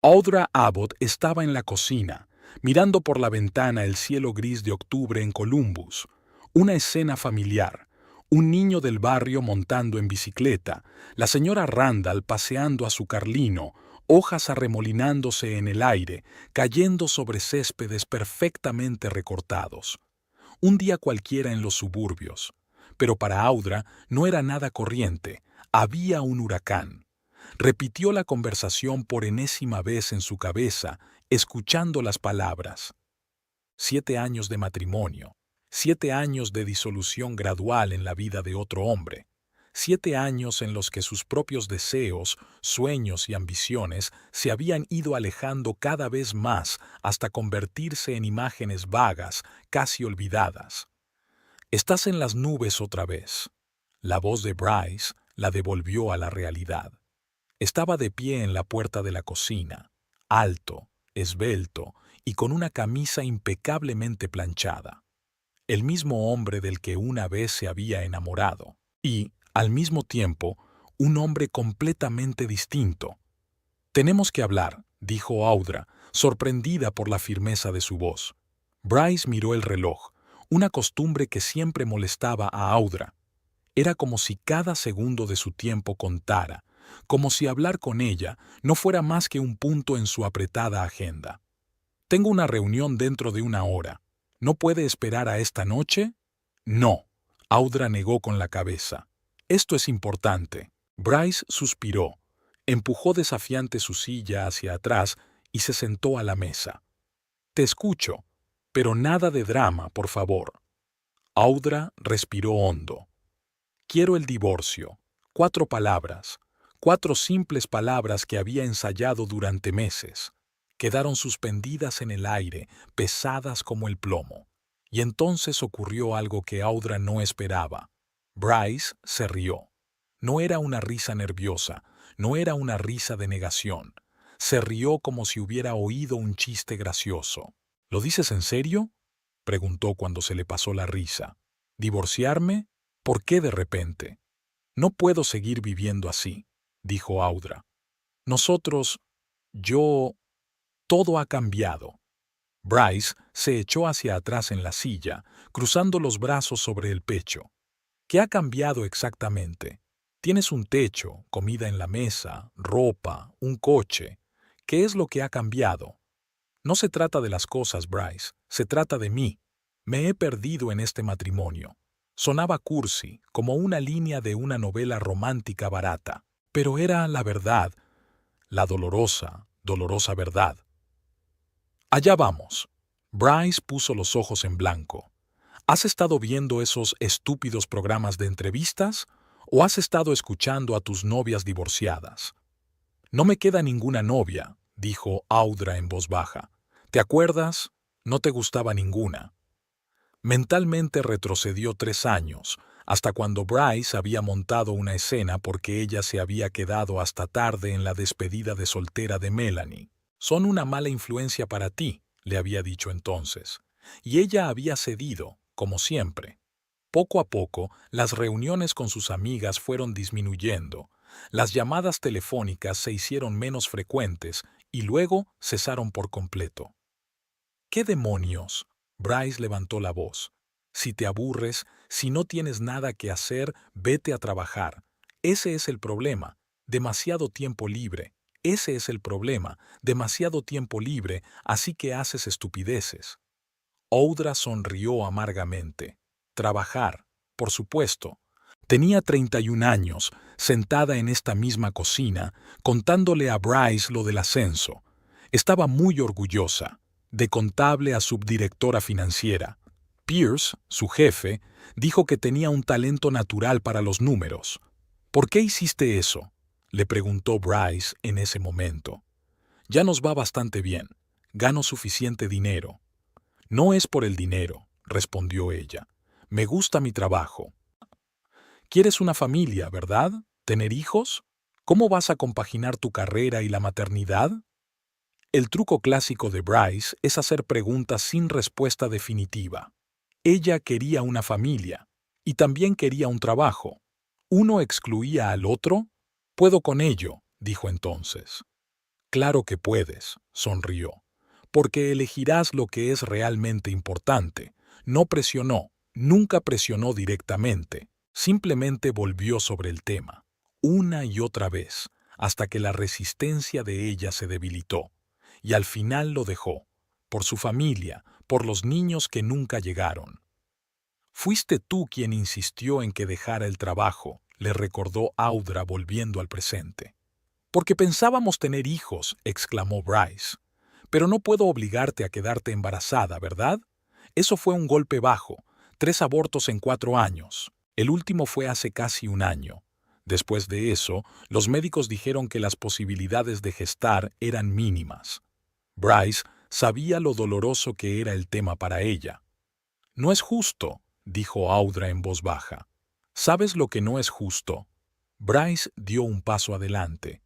Audra Abbott estaba en la cocina, mirando por la ventana el cielo gris de octubre en Columbus. Una escena familiar. Un niño del barrio montando en bicicleta, la señora Randall paseando a su Carlino, hojas arremolinándose en el aire, cayendo sobre céspedes perfectamente recortados. Un día cualquiera en los suburbios. Pero para Audra no era nada corriente, había un huracán. Repitió la conversación por enésima vez en su cabeza, escuchando las palabras. 7 años de matrimonio, 7 años de disolución gradual en la vida de otro hombre, 7 años en los que sus propios deseos, sueños y ambiciones se habían ido alejando cada vez más hasta convertirse en imágenes vagas, casi olvidadas. Estás en las nubes otra vez. La voz de Bryce la devolvió a la realidad. Estaba de pie en la puerta de la cocina, alto, esbelto y con una camisa impecablemente planchada. El mismo hombre del que una vez se había enamorado. Y, al mismo tiempo, un hombre completamente distinto. «Tenemos que hablar», dijo Audra, sorprendida por la firmeza de su voz. Bryce miró el reloj, una costumbre que siempre molestaba a Audra. Era como si cada segundo de su tiempo contara, como si hablar con ella no fuera más que un punto en su apretada agenda. «Tengo una reunión dentro de 1 hora. ¿No puede esperar a esta noche?» «No», Audra negó con la cabeza. «Esto es importante». Bryce suspiró, empujó desafiante su silla hacia atrás y se sentó a la mesa. «Te escucho, pero nada de drama, por favor». Audra respiró hondo. «Quiero el divorcio». 4 palabras. 4 simples palabras que había ensayado durante meses. Quedaron suspendidas en el aire, pesadas como el plomo. Y entonces ocurrió algo que Audra no esperaba. Bryce se rió. No era una risa nerviosa, no era una risa de negación. Se rió como si hubiera oído un chiste gracioso. «¿Lo dices en serio?», preguntó cuando se le pasó la risa. «¿Divorciarme? ¿Por qué de repente?» «No puedo seguir viviendo así», dijo Audra. «Nosotros, todo ha cambiado». Bryce se echó hacia atrás en la silla, cruzando los brazos sobre el pecho. «¿Qué ha cambiado exactamente? Tienes un techo, comida en la mesa, ropa, un coche. ¿Qué es lo que ha cambiado?» «No se trata de las cosas, Bryce, se trata de mí. Me he perdido en este matrimonio». Sonaba cursi, como una línea de una novela romántica barata, pero era la verdad, la dolorosa, dolorosa verdad. «Allá vamos». Bryce puso los ojos en blanco. «¿Has estado viendo esos estúpidos programas de entrevistas o has estado escuchando a tus novias divorciadas?» «No me queda ninguna novia», dijo Audra en voz baja. «¿Te acuerdas? No te gustaba ninguna». Mentalmente retrocedió 3 años, hasta cuando Bryce había montado una escena porque ella se había quedado hasta tarde en la despedida de soltera de Melanie. «Son una mala influencia para ti», le había dicho entonces. Y ella había cedido, como siempre. Poco a poco, las reuniones con sus amigas fueron disminuyendo. Las llamadas telefónicas se hicieron menos frecuentes y luego cesaron por completo. «¿Qué demonios?», Bryce levantó la voz. «Si te aburres, si no tienes nada que hacer, vete a trabajar. Ese es el problema. Demasiado tiempo libre. Ese es el problema. Demasiado tiempo libre, así que haces estupideces». Audra sonrió amargamente. Trabajar, por supuesto. Tenía 31 años, sentada en esta misma cocina, contándole a Bryce lo del ascenso. Estaba muy orgullosa. De contable a subdirectora financiera. Pierce, su jefe, dijo que tenía un talento natural para los números. «¿Por qué hiciste eso?», le preguntó Bryce en ese momento. «Ya nos va bastante bien. Gano suficiente dinero». «No es por el dinero», respondió ella. «Me gusta mi trabajo». «Quieres una familia, ¿verdad? ¿Tener hijos? ¿Cómo vas a compaginar tu carrera y la maternidad?» El truco clásico de Bryce es hacer preguntas sin respuesta definitiva. Ella quería una familia y también quería un trabajo. ¿Uno excluía al otro? «Puedo con ello», dijo entonces. Claro que puedes, sonrió, porque elegirás lo que es realmente importante. No presionó, nunca presionó directamente, simplemente volvió sobre el tema, una y otra vez, hasta que la resistencia de ella se debilitó, y al final lo dejó, por su familia, por los niños que nunca llegaron. Fuiste tú quien insistió en que dejara el trabajo, le recordó Audra volviendo al presente. Porque pensábamos tener hijos, exclamó Bryce. Pero no puedo obligarte a quedarte embarazada, ¿verdad? Eso fue un golpe bajo, 3 abortos en 4 años. El último fue hace casi un año. Después de eso, los médicos dijeron que las posibilidades de gestar eran mínimas. Bryce sabía lo doloroso que era el tema para ella. No es justo, dijo Audra en voz baja. ¿Sabes lo que no es justo? Bryce dio un paso adelante.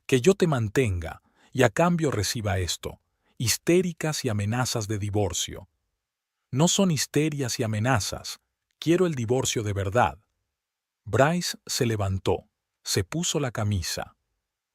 Que yo te mantenga y a cambio reciba esto, histéricas y amenazas de divorcio. No son histerias y amenazas, quiero el divorcio de verdad. Bryce se levantó, se puso la camisa.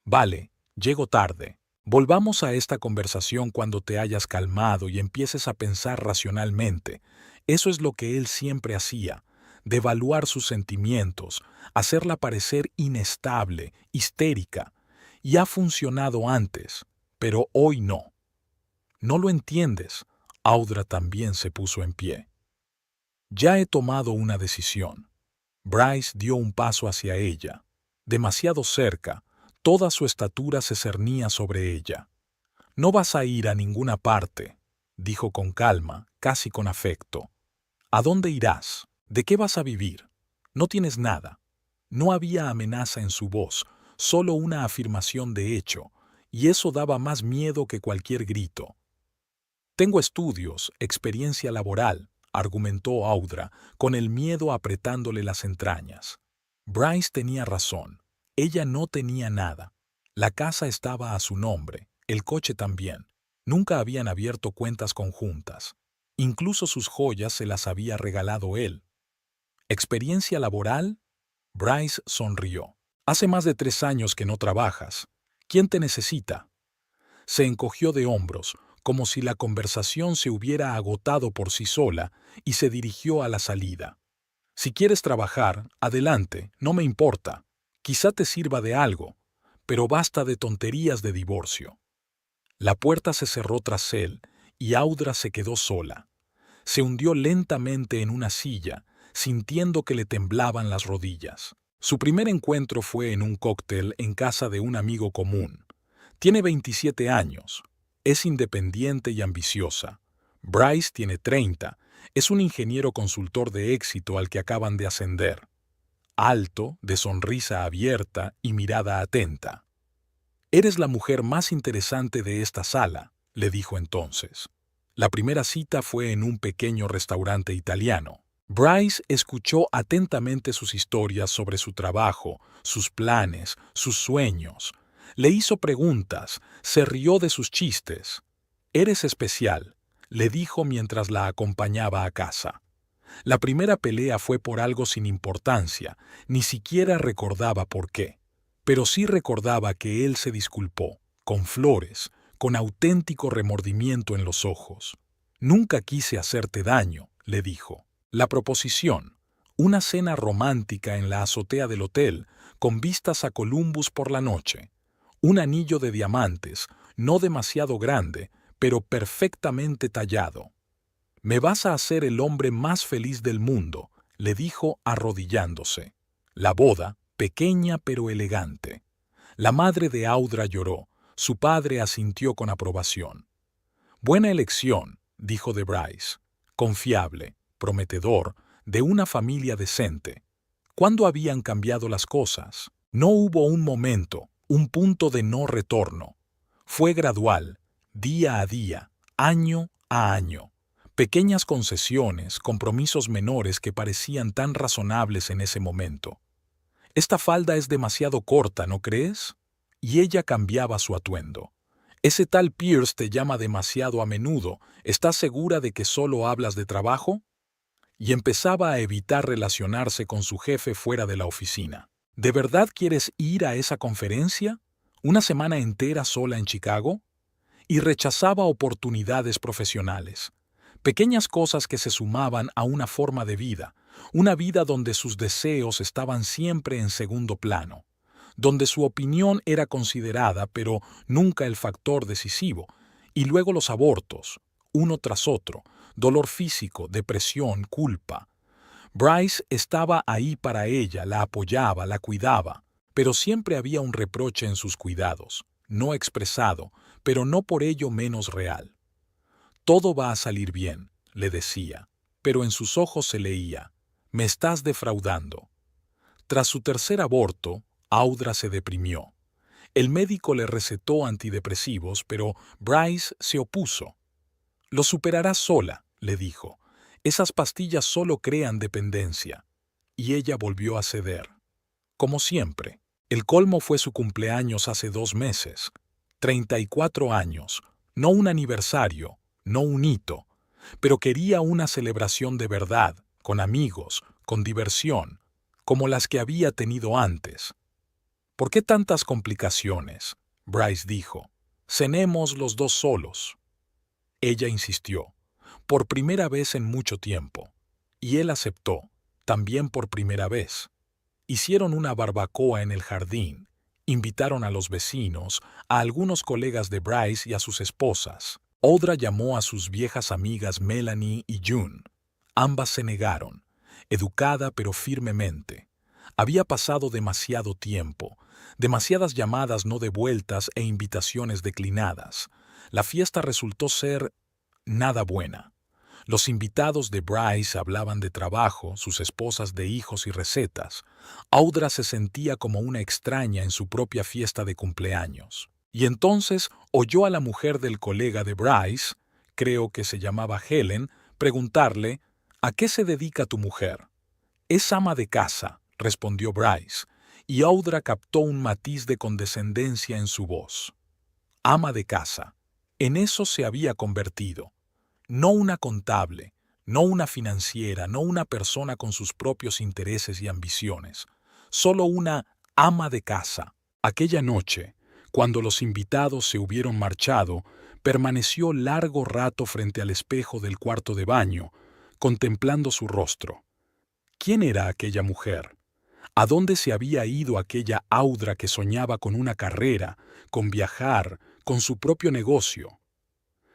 Vale, llego tarde. Volvamos a esta conversación cuando te hayas calmado y empieces a pensar racionalmente. Eso es lo que él siempre hacía, devaluar sus sentimientos, hacerla parecer inestable, histérica. Y ha funcionado antes, pero hoy no. No lo entiendes. Audra también se puso en pie. Ya he tomado una decisión. Bryce dio un paso hacia ella. Demasiado cerca, toda su estatura se cernía sobre ella. No vas a ir a ninguna parte, dijo con calma, casi con afecto. ¿A dónde irás? ¿De qué vas a vivir? No tienes nada. No había amenaza en su voz, solo una afirmación de hecho, y eso daba más miedo que cualquier grito. Tengo estudios, experiencia laboral, argumentó Audra, con el miedo apretándole las entrañas. Bryce tenía razón. Ella no tenía nada. La casa estaba a su nombre, el coche también. Nunca habían abierto cuentas conjuntas. Incluso sus joyas se las había regalado él. ¿Experiencia laboral? Bryce sonrió. Hace más de 3 años que no trabajas. ¿Quién te necesita? Se encogió de hombros, como si la conversación se hubiera agotado por sí sola, y se dirigió a la salida. Si quieres trabajar, adelante, no me importa. Quizá te sirva de algo, pero basta de tonterías de divorcio. La puerta se cerró tras él, y Audra se quedó sola. Se hundió lentamente en una silla, sintiendo que le temblaban las rodillas. Su primer encuentro fue en un cóctel en casa de un amigo común. Tiene 27 años. Es independiente y ambiciosa. Bryce tiene 30. Es un ingeniero consultor de éxito al que acaban de ascender. Alto, de sonrisa abierta y mirada atenta. «Eres la mujer más interesante de esta sala», le dijo entonces. La primera cita fue en un pequeño restaurante italiano. Bryce escuchó atentamente sus historias sobre su trabajo, sus planes, sus sueños. Le hizo preguntas, se rió de sus chistes. «Eres especial», le dijo mientras la acompañaba a casa. La primera pelea fue por algo sin importancia, ni siquiera recordaba por qué. Pero sí recordaba que él se disculpó, con flores, con auténtico remordimiento en los ojos. «Nunca quise hacerte daño», le dijo. La proposición, una cena romántica en la azotea del hotel, con vistas a Columbus por la noche. Un anillo de diamantes, no demasiado grande, pero perfectamente tallado. «Me vas a hacer el hombre más feliz del mundo», le dijo arrodillándose. La boda, pequeña pero elegante. La madre de Audra lloró, su padre asintió con aprobación. «Buena elección», dijo de Bryce. «Confiable, prometedor, de una familia decente». ¿Cuándo habían cambiado las cosas? No hubo un momento, un punto de no retorno. Fue gradual, día a día, año a año. Pequeñas concesiones, compromisos menores que parecían tan razonables en ese momento. «Esta falda es demasiado corta, ¿no crees?» Y ella cambiaba su atuendo. «Ese tal Pierce te llama demasiado a menudo. ¿Estás segura de que solo hablas de trabajo?» Y empezaba a evitar relacionarse con su jefe fuera de la oficina. «¿De verdad quieres ir a esa conferencia? ¿Una semana entera sola en Chicago? Y rechazaba oportunidades profesionales. Pequeñas cosas que se sumaban a una forma de vida, una vida donde sus deseos estaban siempre en segundo plano, donde su opinión era considerada pero nunca el factor decisivo, y luego los abortos, uno tras otro, dolor físico, depresión, culpa. Bryce estaba ahí para ella, la apoyaba, la cuidaba, pero siempre había un reproche en sus cuidados, no expresado, pero no por ello menos real. Todo va a salir bien, le decía, pero en sus ojos se leía, me estás defraudando. Tras su tercer aborto, Audra se deprimió. El médico le recetó antidepresivos, pero Bryce se opuso. Lo superarás sola, le dijo. Esas pastillas solo crean dependencia. Y ella volvió a ceder. Como siempre, el colmo fue su cumpleaños hace 2 meses. 34 años, no un aniversario, no un hito, pero quería una celebración de verdad, con amigos, con diversión, como las que había tenido antes. ¿Por qué tantas complicaciones? Bryce dijo. Cenemos los dos solos. Ella insistió, por primera vez en mucho tiempo, y él aceptó, también por primera vez. Hicieron una barbacoa en el jardín, invitaron a los vecinos, a algunos colegas de Bryce y a sus esposas. Audra llamó a sus viejas amigas Melanie y June. Ambas se negaron, educada pero firmemente. Había pasado demasiado tiempo, demasiadas llamadas no devueltas e invitaciones declinadas. La fiesta resultó ser nada buena. Los invitados de Bryce hablaban de trabajo, sus esposas de hijos y recetas. Audra se sentía como una extraña en su propia fiesta de cumpleaños. Y entonces oyó a la mujer del colega de Bryce, creo que se llamaba Helen, preguntarle, ¿a qué se dedica tu mujer? Es ama de casa, respondió Bryce, y Audra captó un matiz de condescendencia en su voz. Ama de casa. En eso se había convertido. No una contable, no una financiera, no una persona con sus propios intereses y ambiciones, solo una ama de casa. Aquella noche, cuando los invitados se hubieron marchado, permaneció largo rato frente al espejo del cuarto de baño, contemplando su rostro. ¿Quién era aquella mujer? ¿A dónde se había ido aquella Audra que soñaba con una carrera, con viajar, con su propio negocio?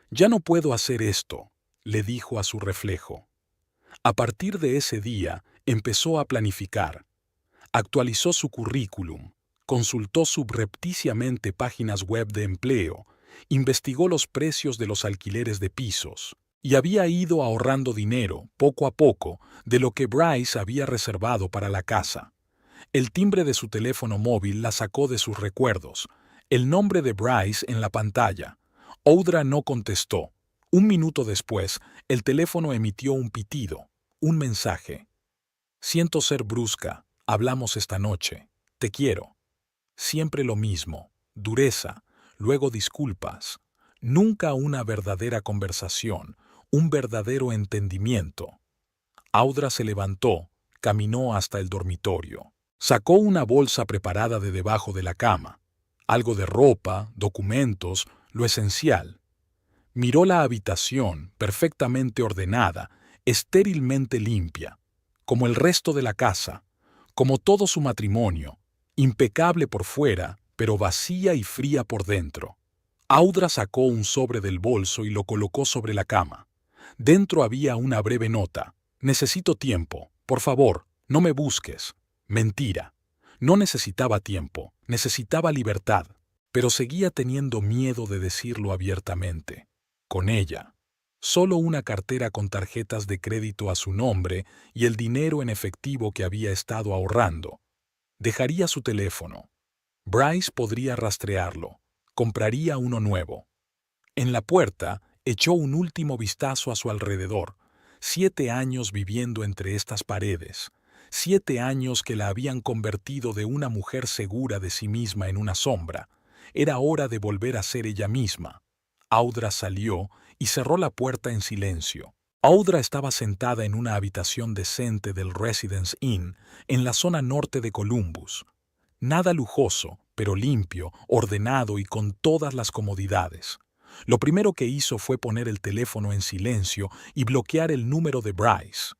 Ya no puedo hacer esto, le dijo a su reflejo. A partir de ese día, empezó a planificar. Actualizó su currículum, consultó subrepticiamente páginas web de empleo, investigó los precios de los alquileres de pisos, y había ido ahorrando dinero, poco a poco, de lo que Bryce había reservado para la casa. El timbre de su teléfono móvil la sacó de sus recuerdos, el nombre de Bryce en la pantalla. Audra no contestó. 1 minuto después, el teléfono emitió un pitido, un mensaje. Siento ser brusca, hablamos esta noche. Te quiero. Siempre lo mismo, dureza, luego disculpas. Nunca una verdadera conversación, un verdadero entendimiento. Audra se levantó, caminó hasta el dormitorio. Sacó una bolsa preparada de debajo de la cama. Algo de ropa, documentos, lo esencial. Miró la habitación, perfectamente ordenada, estérilmente limpia, como el resto de la casa, como todo su matrimonio, impecable por fuera, pero vacía y fría por dentro. Audra sacó un sobre del bolso y lo colocó sobre la cama. Dentro había una breve nota. Necesito tiempo. Por favor, no me busques. Mentira. No necesitaba tiempo, necesitaba libertad, pero seguía teniendo miedo de decirlo abiertamente. Con ella. Solo una cartera con tarjetas de crédito a su nombre y el dinero en efectivo que había estado ahorrando. Dejaría su teléfono. Bryce podría rastrearlo. Compraría uno nuevo. En la puerta, echó un último vistazo a su alrededor. 7 años viviendo entre estas paredes. 7 años que la habían convertido de una mujer segura de sí misma en una sombra. Era hora de volver a ser ella misma. Audra salió y cerró la puerta en silencio. Audra estaba sentada en una habitación decente del Residence Inn en la zona norte de Columbus. Nada lujoso, pero limpio, ordenado y con todas las comodidades. Lo primero que hizo fue poner el teléfono en silencio y bloquear el número de Bryce.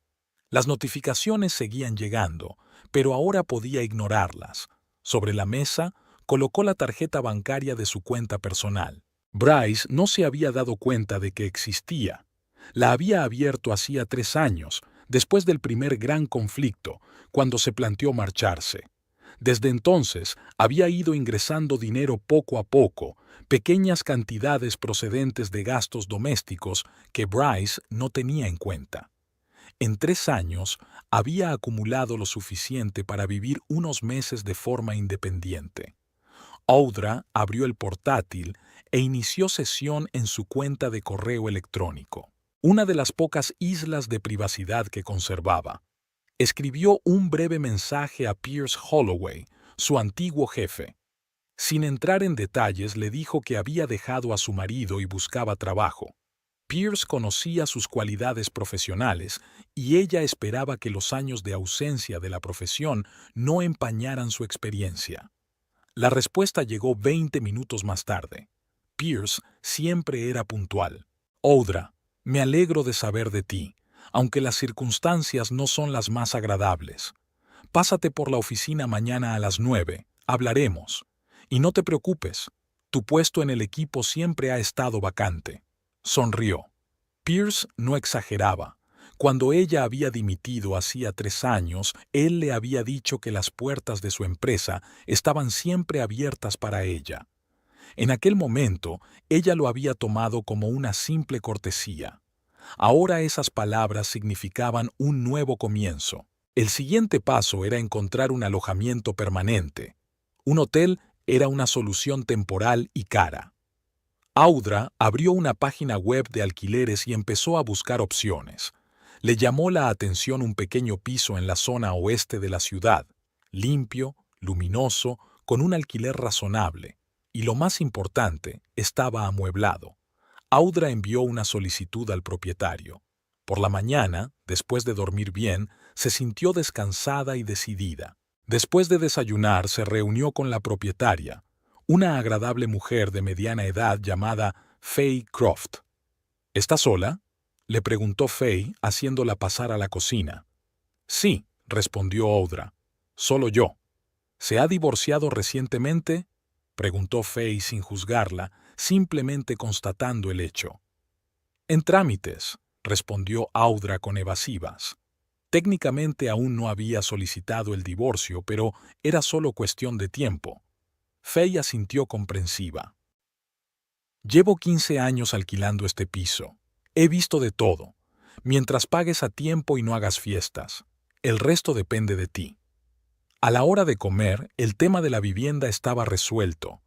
Las notificaciones seguían llegando, pero ahora podía ignorarlas. Sobre la mesa, colocó la tarjeta bancaria de su cuenta personal. Bryce no se había dado cuenta de que existía. La había abierto hacía 3 años, después del primer gran conflicto, cuando se planteó marcharse. Desde entonces había ido ingresando dinero poco a poco, pequeñas cantidades procedentes de gastos domésticos que Bryce no tenía en cuenta. En 3 años había acumulado lo suficiente para vivir unos meses de forma independiente. Audra abrió el portátil e inició sesión en su cuenta de correo electrónico, una de las pocas islas de privacidad que conservaba. Escribió un breve mensaje a Pierce Holloway, su antiguo jefe. Sin entrar en detalles, le dijo que había dejado a su marido y buscaba trabajo. Pierce conocía sus cualidades profesionales y ella esperaba que los años de ausencia de la profesión no empañaran su experiencia. La respuesta llegó 20 minutos más tarde. Pierce siempre era puntual. Audra, me alegro de saber de ti, aunque las circunstancias no son las más agradables. Pásate por la oficina mañana a las 9, hablaremos. Y no te preocupes, tu puesto en el equipo siempre ha estado vacante. Sonrió. Pierce no exageraba. Cuando ella había dimitido hacía 3 años, él le había dicho que las puertas de su empresa estaban siempre abiertas para ella. En aquel momento, ella lo había tomado como una simple cortesía. Ahora esas palabras significaban un nuevo comienzo. El siguiente paso era encontrar un alojamiento permanente. Un hotel era una solución temporal y cara. Audra abrió una página web de alquileres y empezó a buscar opciones. Le llamó la atención un pequeño piso en la zona oeste de la ciudad, limpio, luminoso, con un alquiler razonable. Y lo más importante, estaba amueblado. Audra envió una solicitud al propietario. Por la mañana, después de dormir bien, se sintió descansada y decidida. Después de desayunar, se reunió con la propietaria, una agradable mujer de mediana edad llamada Faye Croft. ¿Está sola?, le preguntó Faye, haciéndola pasar a la cocina. Sí, respondió Audra. Solo yo. ¿Se ha divorciado recientemente?, preguntó Faye sin juzgarla, simplemente constatando el hecho. En trámites, respondió Audra con evasivas. Técnicamente aún no había solicitado el divorcio, pero era solo cuestión de tiempo. Faye asintió comprensiva. Llevo 15 años alquilando este piso. He visto de todo. Mientras pagues a tiempo y no hagas fiestas. El resto depende de ti. A la hora de comer, el tema de la vivienda estaba resuelto.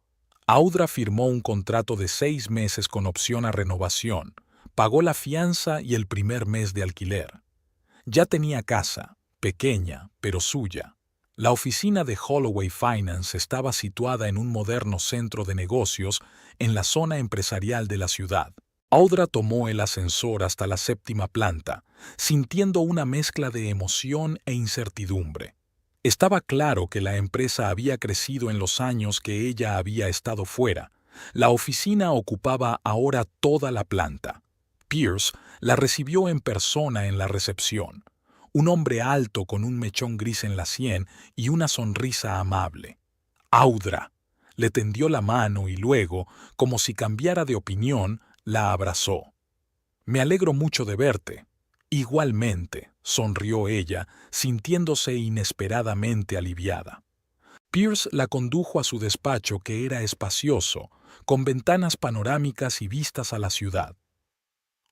Audra firmó un contrato de 6 meses con opción a renovación, pagó la fianza y el primer mes de alquiler. Ya tenía casa, pequeña, pero suya. La oficina de Holloway Finance estaba situada en un moderno centro de negocios en la zona empresarial de la ciudad. Audra tomó el ascensor hasta la 7ª planta, sintiendo una mezcla de emoción e incertidumbre. Estaba claro que la empresa había crecido en los años que ella había estado fuera. La oficina ocupaba ahora toda la planta. Pierce la recibió en persona en la recepción. Un hombre alto con un mechón gris en la sien y una sonrisa amable. Audra le tendió la mano y luego, como si cambiara de opinión, la abrazó. Me alegro mucho de verte. Igualmente, sonrió ella, sintiéndose inesperadamente aliviada. Pierce la condujo a su despacho, que era espacioso, con ventanas panorámicas y vistas a la ciudad.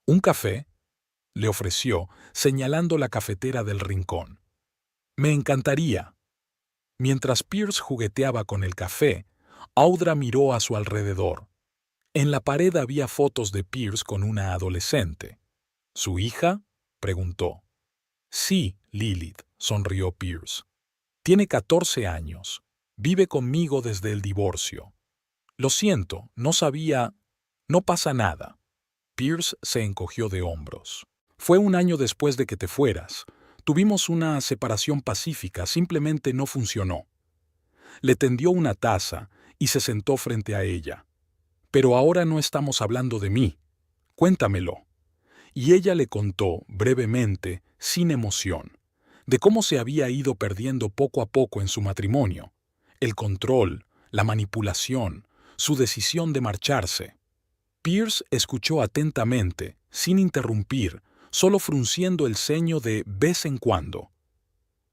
¿Un café?, le ofreció, señalando la cafetera del rincón. Me encantaría. Mientras Pierce jugueteaba con el café, Audra miró a su alrededor. En la pared había fotos de Pierce con una adolescente. ¿Su hija?, preguntó. Sí, Lilith, sonrió Pierce. Tiene 14 años. Vive conmigo desde el divorcio. Lo siento, no sabía. No pasa nada. Pierce se encogió de hombros. Fue un año después de que te fueras. Tuvimos una separación pacífica, simplemente no funcionó. Le tendió una taza y se sentó frente a ella. «Pero ahora no estamos hablando de mí. Cuéntamelo». Y ella le contó, brevemente, sin emoción, de cómo se había ido perdiendo poco a poco en su matrimonio, el control, la manipulación, su decisión de marcharse. Pierce escuchó atentamente, sin interrumpir, solo frunciendo el ceño de vez en cuando.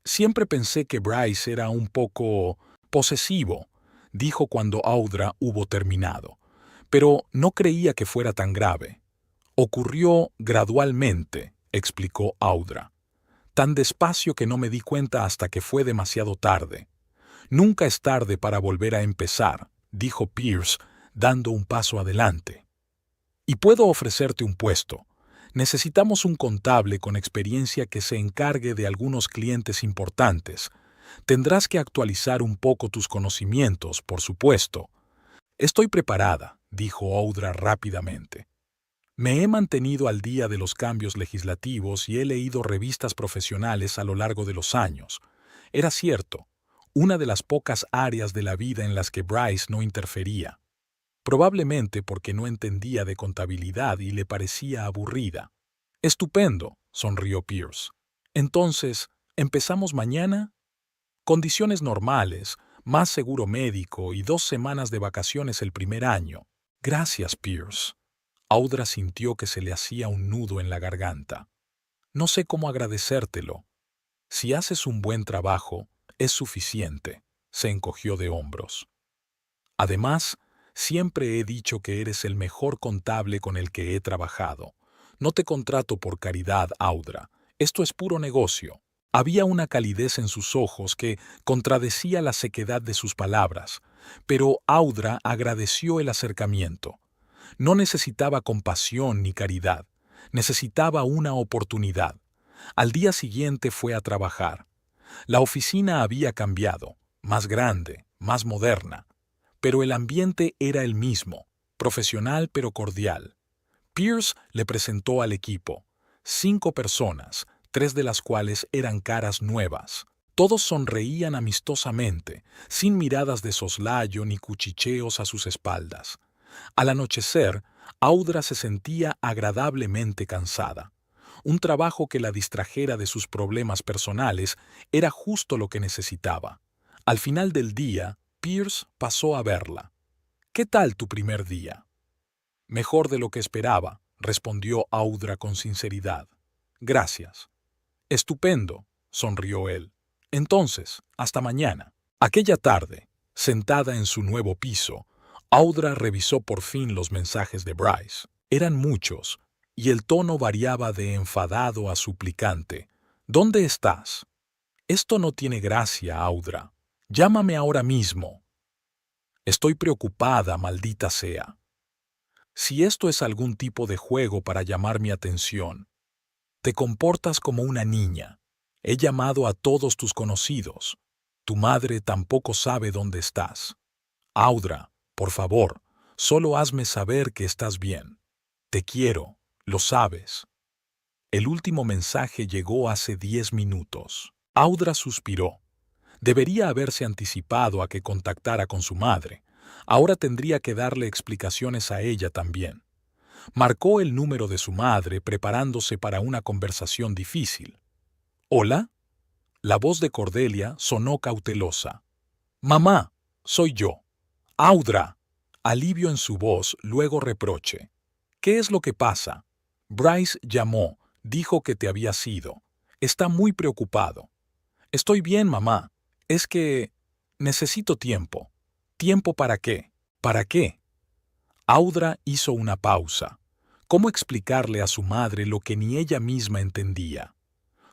«Siempre pensé que Bryce era un poco posesivo», dijo cuando Audra hubo terminado, «pero no creía que fuera tan grave». «Ocurrió gradualmente», explicó Audra. «Tan despacio que no me di cuenta hasta que fue demasiado tarde». «Nunca es tarde para volver a empezar», dijo Pierce, dando un paso adelante. «Y puedo ofrecerte un puesto. Necesitamos un contable con experiencia que se encargue de algunos clientes importantes. Tendrás que actualizar un poco tus conocimientos, por supuesto». «Estoy preparada», dijo Audra rápidamente. «Me he mantenido al día de los cambios legislativos y he leído revistas profesionales a lo largo de los años». Era cierto, una de las pocas áreas de la vida en las que Bryce no interfería. Probablemente porque no entendía de contabilidad y le parecía aburrida. «Estupendo», sonrió Pierce. «Entonces, ¿empezamos mañana?» «Condiciones normales, más seguro médico y 2 semanas de vacaciones el primer año». «Gracias, Pierce». Audra sintió que se le hacía un nudo en la garganta. «No sé cómo agradecértelo. Si haces un buen trabajo, es suficiente», se encogió de hombros. «Además, siempre he dicho que eres el mejor contable con el que he trabajado. No te contrato por caridad, Audra. Esto es puro negocio». Había una calidez en sus ojos que contradecía la sequedad de sus palabras, pero Audra agradeció el acercamiento. No necesitaba compasión ni caridad, necesitaba una oportunidad. Al día siguiente fue a trabajar. La oficina había cambiado, más grande, más moderna, pero el ambiente era el mismo, profesional pero cordial. Pierce le presentó al equipo, 5 personas, 3 de las cuales eran caras nuevas. Todos sonreían amistosamente, sin miradas de soslayo ni cuchicheos a sus espaldas. Al anochecer, Audra se sentía agradablemente cansada. Un trabajo que la distrajera de sus problemas personales era justo lo que necesitaba. Al final del día, Pierce pasó a verla. «¿Qué tal tu primer día?» «Mejor de lo que esperaba», respondió Audra con sinceridad. «Gracias». «Estupendo», sonrió él. «Entonces, hasta mañana». Aquella tarde, sentada en su nuevo piso, Audra revisó por fin los mensajes de Bryce. Eran muchos, y el tono variaba de enfadado a suplicante. «¿Dónde estás?» «Esto no tiene gracia, Audra. Llámame ahora mismo». «Estoy preocupada, maldita sea». «Si esto es algún tipo de juego para llamar mi atención, te comportas como una niña. He llamado a todos tus conocidos. Tu madre tampoco sabe dónde estás. Audra, por favor, solo hazme saber que estás bien. Te quiero, lo sabes». El último mensaje llegó hace 10 minutos. Audra suspiró. Debería haberse anticipado a que contactara con su madre. Ahora tendría que darle explicaciones a ella también. Marcó el número de su madre, preparándose para una conversación difícil. «¿Hola?» La voz de Cordelia sonó cautelosa. «Mamá, soy yo». «Audra». Alivio en su voz, luego reproche. «¿Qué es lo que pasa?» «Bryce llamó, dijo que te habías ido. Está muy preocupado». «Estoy bien, mamá. Es que necesito tiempo». «¿Tiempo para qué? ¿Para qué?» Audra hizo una pausa. ¿Cómo explicarle a su madre lo que ni ella misma entendía?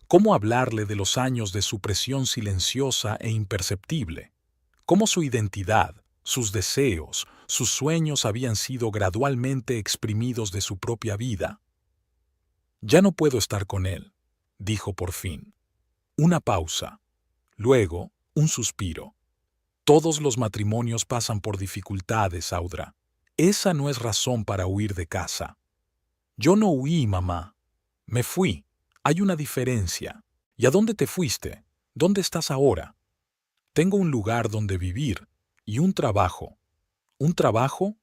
¿Cómo hablarle de los años de supresión silenciosa e imperceptible? ¿Cómo su identidad, sus deseos, sus sueños habían sido gradualmente exprimidos de su propia vida? «Ya no puedo estar con él», dijo por fin. Una pausa. Luego, un suspiro. «Todos los matrimonios pasan por dificultades, Audra. Esa no es razón para huir de casa». «Yo no huí, mamá. Me fui. Hay una diferencia». «¿Y a dónde te fuiste? ¿Dónde estás ahora?» Tengo un lugar donde vivir y un trabajo. ¿Un trabajo?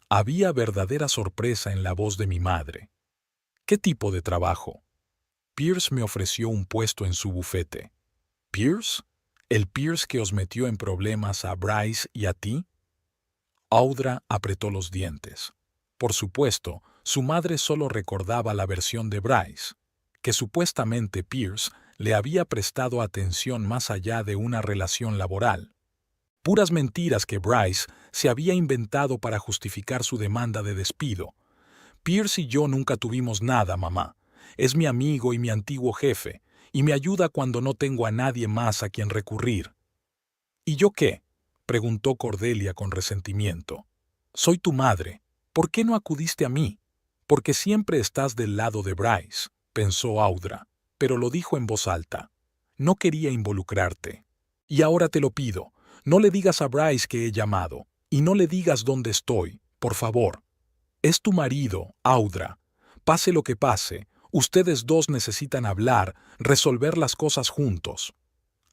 Había verdadera sorpresa en la voz de mi madre. ¿Qué tipo de trabajo? Pierce me ofreció un puesto en su bufete. ¿Pierce? ¿El Pierce que os metió en problemas a Bryce y a ti? Audra apretó los dientes. Por supuesto, su madre solo recordaba la versión de Bryce, que supuestamente Pierce le había prestado atención más allá de una relación laboral. Puras mentiras que Bryce se había inventado para justificar su demanda de despido. Pierce y yo nunca tuvimos nada, mamá. Es mi amigo y mi antiguo jefe, y me ayuda cuando no tengo a nadie más a quien recurrir. ¿Y yo qué? Preguntó Cordelia con resentimiento. Soy tu madre. ¿Por qué no acudiste a mí? Porque siempre estás del lado de Bryce, pensó Audra, pero lo dijo en voz alta. No quería involucrarte. Y ahora te lo pido, no le digas a Bryce que he llamado, y no le digas dónde estoy, por favor. Es tu marido, Audra. Pase lo que pase, ustedes dos necesitan hablar, resolver las cosas juntos.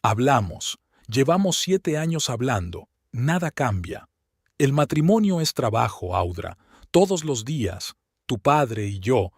Hablamos. Llevamos 7 años hablando. Nada cambia. El matrimonio es trabajo, Audra. Todos los días. Tu padre y yo.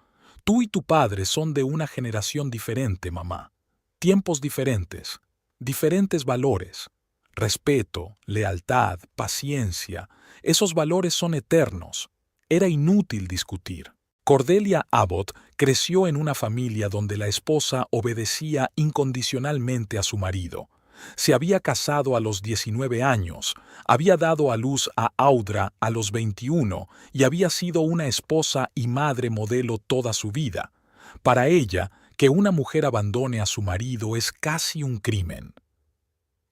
Tú y tu padre son de una generación diferente, mamá. Tiempos diferentes. Diferentes valores. Respeto, lealtad, paciencia. Esos valores son eternos. Era inútil discutir. Cordelia Abbott creció en una familia donde la esposa obedecía incondicionalmente a su marido. Se había casado a los 19 años, había dado a luz a Audra a los 21 y había sido una esposa y madre modelo toda su vida. Para ella, que una mujer abandone a su marido es casi un crimen.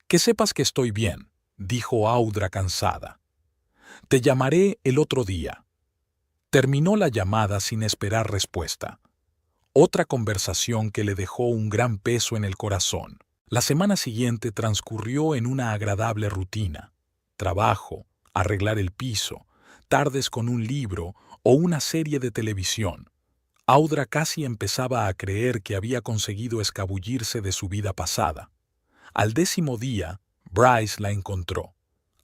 Que sepas que estoy bien, dijo Audra cansada. Te llamaré el otro día. Terminó la llamada sin esperar respuesta. Otra conversación que le dejó un gran peso en el corazón. La semana siguiente transcurrió en una agradable rutina. Trabajo, arreglar el piso, tardes con un libro o una serie de televisión. Audra casi empezaba a creer que había conseguido escabullirse de su vida pasada. Al 10º día, Bryce la encontró.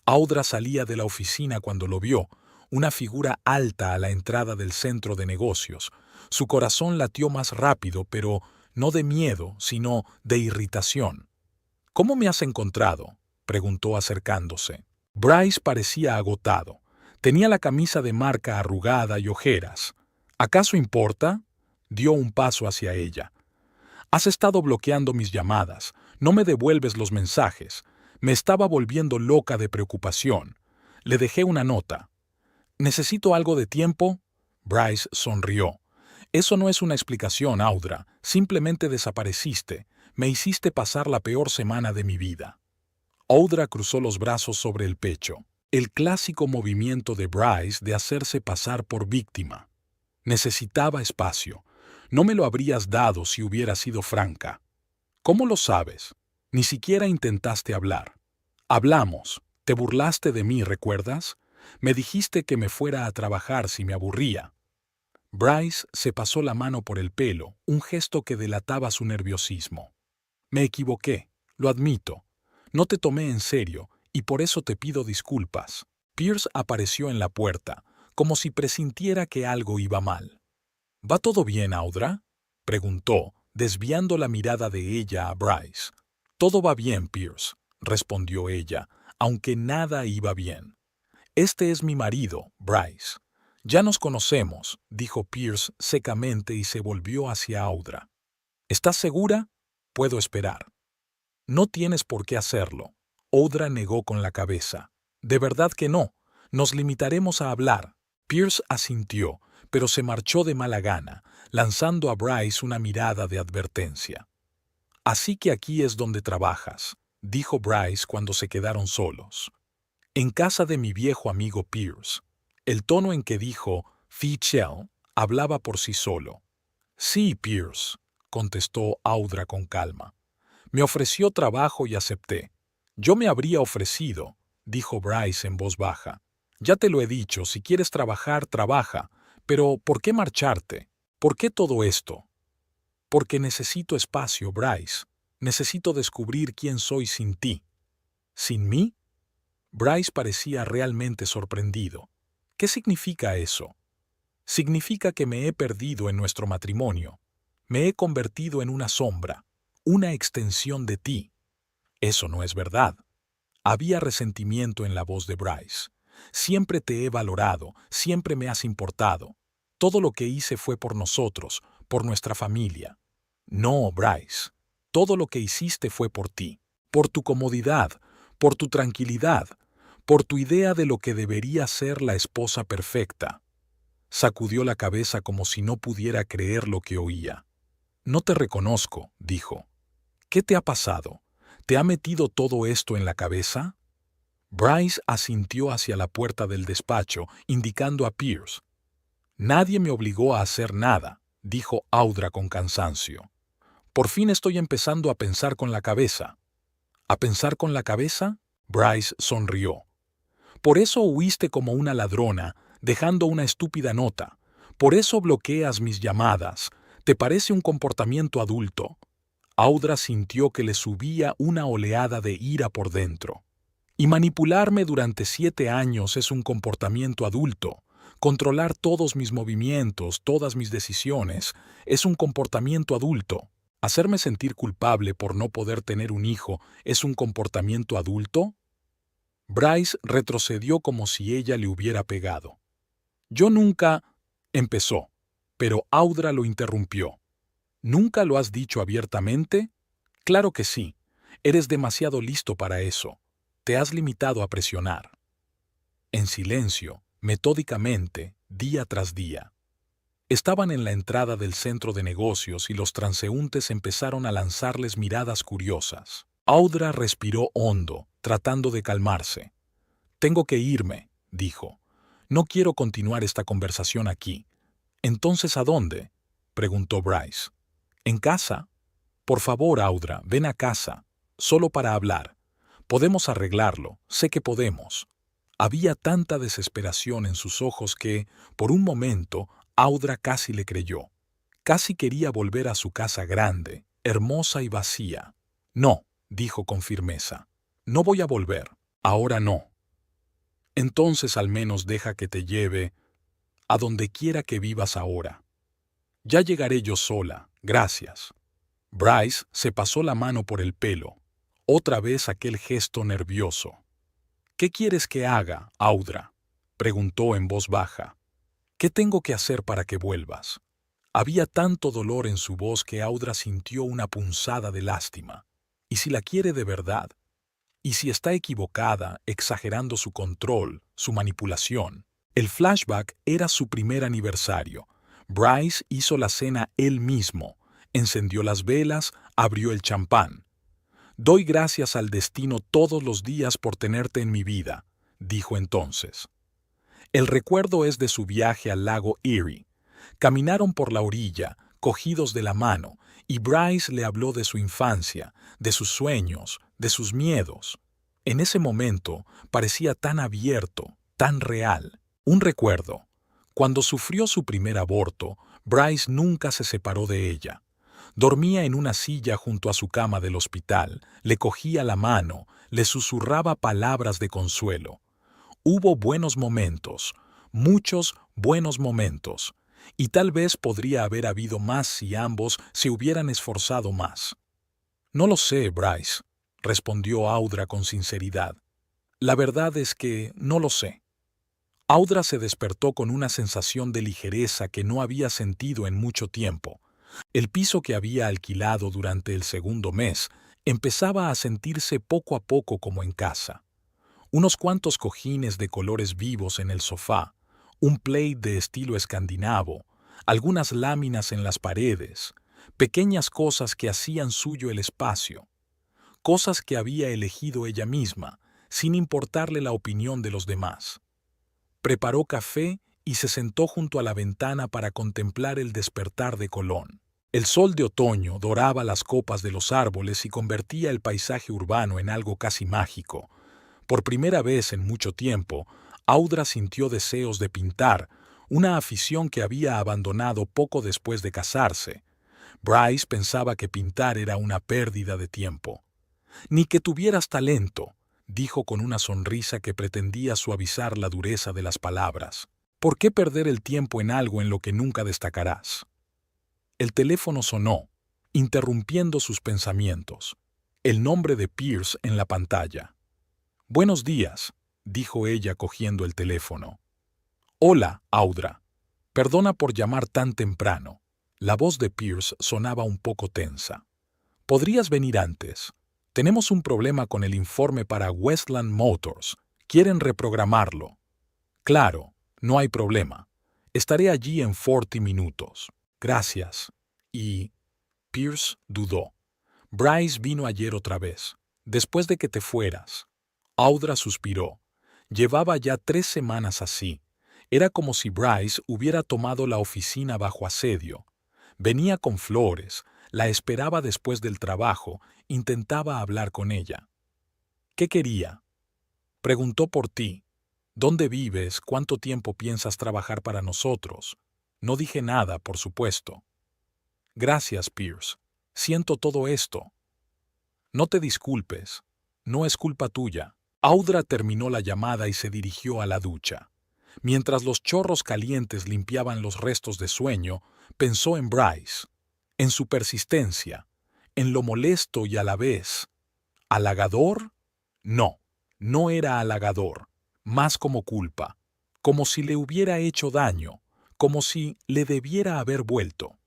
Audra salía de la oficina cuando lo vio, una figura alta a la entrada del centro de negocios. Su corazón latió más rápido, pero no de miedo, sino de irritación. ¿Cómo me has encontrado?, preguntó acercándose. Bryce parecía agotado. Tenía la camisa de marca arrugada y ojeras. ¿Acaso importa? Dio un paso hacia ella. Has estado bloqueando mis llamadas. No me devuelves los mensajes. Me estaba volviendo loca de preocupación. Le dejé una nota. ¿Necesito algo de tiempo? Bryce sonrió. Eso no es una explicación, Audra. Simplemente desapareciste. Me hiciste pasar la peor semana de mi vida. Audra cruzó los brazos sobre el pecho. El clásico movimiento de Bryce de hacerse pasar por víctima. Necesitaba espacio. No me lo habrías dado si hubiera sido franca. ¿Cómo lo sabes? Ni siquiera intentaste hablar. Hablamos. Te burlaste de mí, ¿recuerdas? Me dijiste que me fuera a trabajar si me aburría. Bryce se pasó la mano por el pelo, un gesto que delataba su nerviosismo. Me equivoqué, lo admito. No te tomé en serio y por eso te pido disculpas. Pierce apareció en la puerta, como si presintiera que algo iba mal. ¿Va todo bien, Audra?, preguntó, desviando la mirada de ella a Bryce. Todo va bien, Pierce, respondió ella, aunque nada iba bien. Este es mi marido, Bryce. Ya nos conocemos, dijo Pierce secamente y se volvió hacia Audra. ¿Estás segura? Puedo esperar. No tienes por qué hacerlo. Audra negó con la cabeza. De verdad que no. Nos limitaremos a hablar. Pierce asintió, pero se marchó de mala gana, lanzando a Bryce una mirada de advertencia. Así que aquí es donde trabajas, dijo Bryce cuando se quedaron solos. En casa de mi viejo amigo Pierce. El tono en que dijo Fichel hablaba por sí solo. Sí, Pierce, contestó Audra con calma. Me ofreció trabajo y acepté. Yo me habría ofrecido, dijo Bryce en voz baja. Ya te lo he dicho, si quieres trabajar, trabaja. Pero, ¿por qué marcharte? ¿Por qué todo esto? Porque necesito espacio, Bryce. Necesito descubrir quién soy sin ti. ¿Sin mí? Bryce parecía realmente sorprendido. ¿Qué significa eso? Significa que me he perdido en nuestro matrimonio. Me he convertido en una sombra, una extensión de ti. Eso no es verdad. Había resentimiento en la voz de Bryce. Siempre te he valorado, siempre me has importado. Todo lo que hice fue por nosotros, por nuestra familia. No, Bryce. Todo lo que hiciste fue por ti, por tu comodidad, por tu tranquilidad, por tu idea de lo que debería ser la esposa perfecta. Sacudió la cabeza como si no pudiera creer lo que oía. No te reconozco, dijo. ¿Qué te ha pasado? ¿Te ha metido todo esto en la cabeza? Bryce asintió hacia la puerta del despacho, indicando a Pierce. Nadie me obligó a hacer nada, dijo Audra con cansancio. Por fin estoy empezando a pensar con la cabeza. ¿A pensar con la cabeza? Bryce sonrió. Por eso huiste como una ladrona, dejando una estúpida nota. Por eso bloqueas mis llamadas. ¿Te parece un comportamiento adulto? Audra sintió que le subía una oleada de ira por dentro. Y manipularme durante 7 años es un comportamiento adulto. Controlar todos mis movimientos, todas mis decisiones, es un comportamiento adulto. ¿Hacerme sentir culpable por no poder tener un hijo es un comportamiento adulto? Bryce retrocedió como si ella le hubiera pegado. Yo nunca... empezó, pero Audra lo interrumpió. ¿Nunca lo has dicho abiertamente? Claro que sí. Eres demasiado listo para eso. Te has limitado a presionar. En silencio, metódicamente, día tras día. Estaban en la entrada del centro de negocios y los transeúntes empezaron a lanzarles miradas curiosas. Audra respiró hondo, tratando de calmarse. Tengo que irme, dijo. No quiero continuar esta conversación aquí. ¿Entonces a dónde? Preguntó Bryce. ¿En casa? Por favor, Audra, ven a casa. Solo para hablar. Podemos arreglarlo, sé que podemos. Había tanta desesperación en sus ojos que, por un momento, Audra casi le creyó. Casi quería volver a su casa grande, hermosa y vacía. No, dijo con firmeza. No voy a volver. Ahora no. Entonces al menos deja que te lleve a donde quiera que vivas ahora. Ya llegaré yo sola, gracias. Bryce se pasó la mano por el pelo. Otra vez aquel gesto nervioso. ¿Qué quieres que haga, Audra? Preguntó en voz baja. ¿Qué tengo que hacer para que vuelvas? Había tanto dolor en su voz que Audra sintió una punzada de lástima. ¿Y si la quiere de verdad? ¿Y si está equivocada, exagerando su control, su manipulación? El flashback era su primer aniversario. Bryce hizo la cena él mismo, encendió las velas, abrió el champán. Doy gracias al destino todos los días por tenerte en mi vida, dijo entonces. El recuerdo es de su viaje al lago Erie. Caminaron por la orilla, cogidos de la mano, y Bryce le habló de su infancia, de sus sueños, de sus miedos. En ese momento parecía tan abierto, tan real. Un recuerdo. Cuando sufrió su primer aborto, Bryce nunca se separó de ella. Dormía en una silla junto a su cama del hospital, le cogía la mano, le susurraba palabras de consuelo. Hubo buenos momentos, muchos buenos momentos, y tal vez podría haber habido más si ambos se hubieran esforzado más. No lo sé, Bryce, respondió Audra con sinceridad. La verdad es que no lo sé. Audra se despertó con una sensación de ligereza que no había sentido en mucho tiempo. El piso que había alquilado durante el segundo mes empezaba a sentirse poco a poco como en casa. Unos cuantos cojines de colores vivos en el sofá, un plate de estilo escandinavo, algunas láminas en las paredes, pequeñas cosas que hacían suyo el espacio, cosas que había elegido ella misma, sin importarle la opinión de los demás. Preparó café y se sentó junto a la ventana para contemplar el despertar de Colón. El sol de otoño doraba las copas de los árboles y convertía el paisaje urbano en algo casi mágico. Por primera vez en mucho tiempo, Audra sintió deseos de pintar, una afición que había abandonado poco después de casarse. Bryce pensaba que pintar era una pérdida de tiempo. Ni que tuvieras talento, dijo con una sonrisa que pretendía suavizar la dureza de las palabras. ¿Por qué perder el tiempo en algo en lo que nunca destacarás? El teléfono sonó, interrumpiendo sus pensamientos. El nombre de Pierce en la pantalla. «Buenos días», dijo ella cogiendo el teléfono. «Hola, Audra. Perdona por llamar tan temprano». La voz de Pierce sonaba un poco tensa. «¿Podrías venir antes? Tenemos un problema con el informe para Westland Motors. Quieren reprogramarlo». «Claro, no hay problema. Estaré allí en 40 minutos. Gracias». Y Pierce dudó. «Bryce vino ayer otra vez, después de que te fueras». Audra suspiró. Llevaba ya 3 semanas así. Era como si Bryce hubiera tomado la oficina bajo asedio. Venía con flores, la esperaba después del trabajo, intentaba hablar con ella. «¿Qué quería?» «Preguntó por ti. ¿Dónde vives? ¿Cuánto tiempo piensas trabajar para nosotros?» No dije nada, por supuesto. «Gracias, Pierce. Siento todo esto». «No te disculpes. No es culpa tuya». Audra terminó la llamada y se dirigió a la ducha. Mientras los chorros calientes limpiaban los restos de sueño, pensó en Bryce, en su persistencia, en lo molesto y a la vez. ¿Halagador? No, no era halagador, más como culpa, como si le hubiera hecho daño, como si le debiera haber vuelto.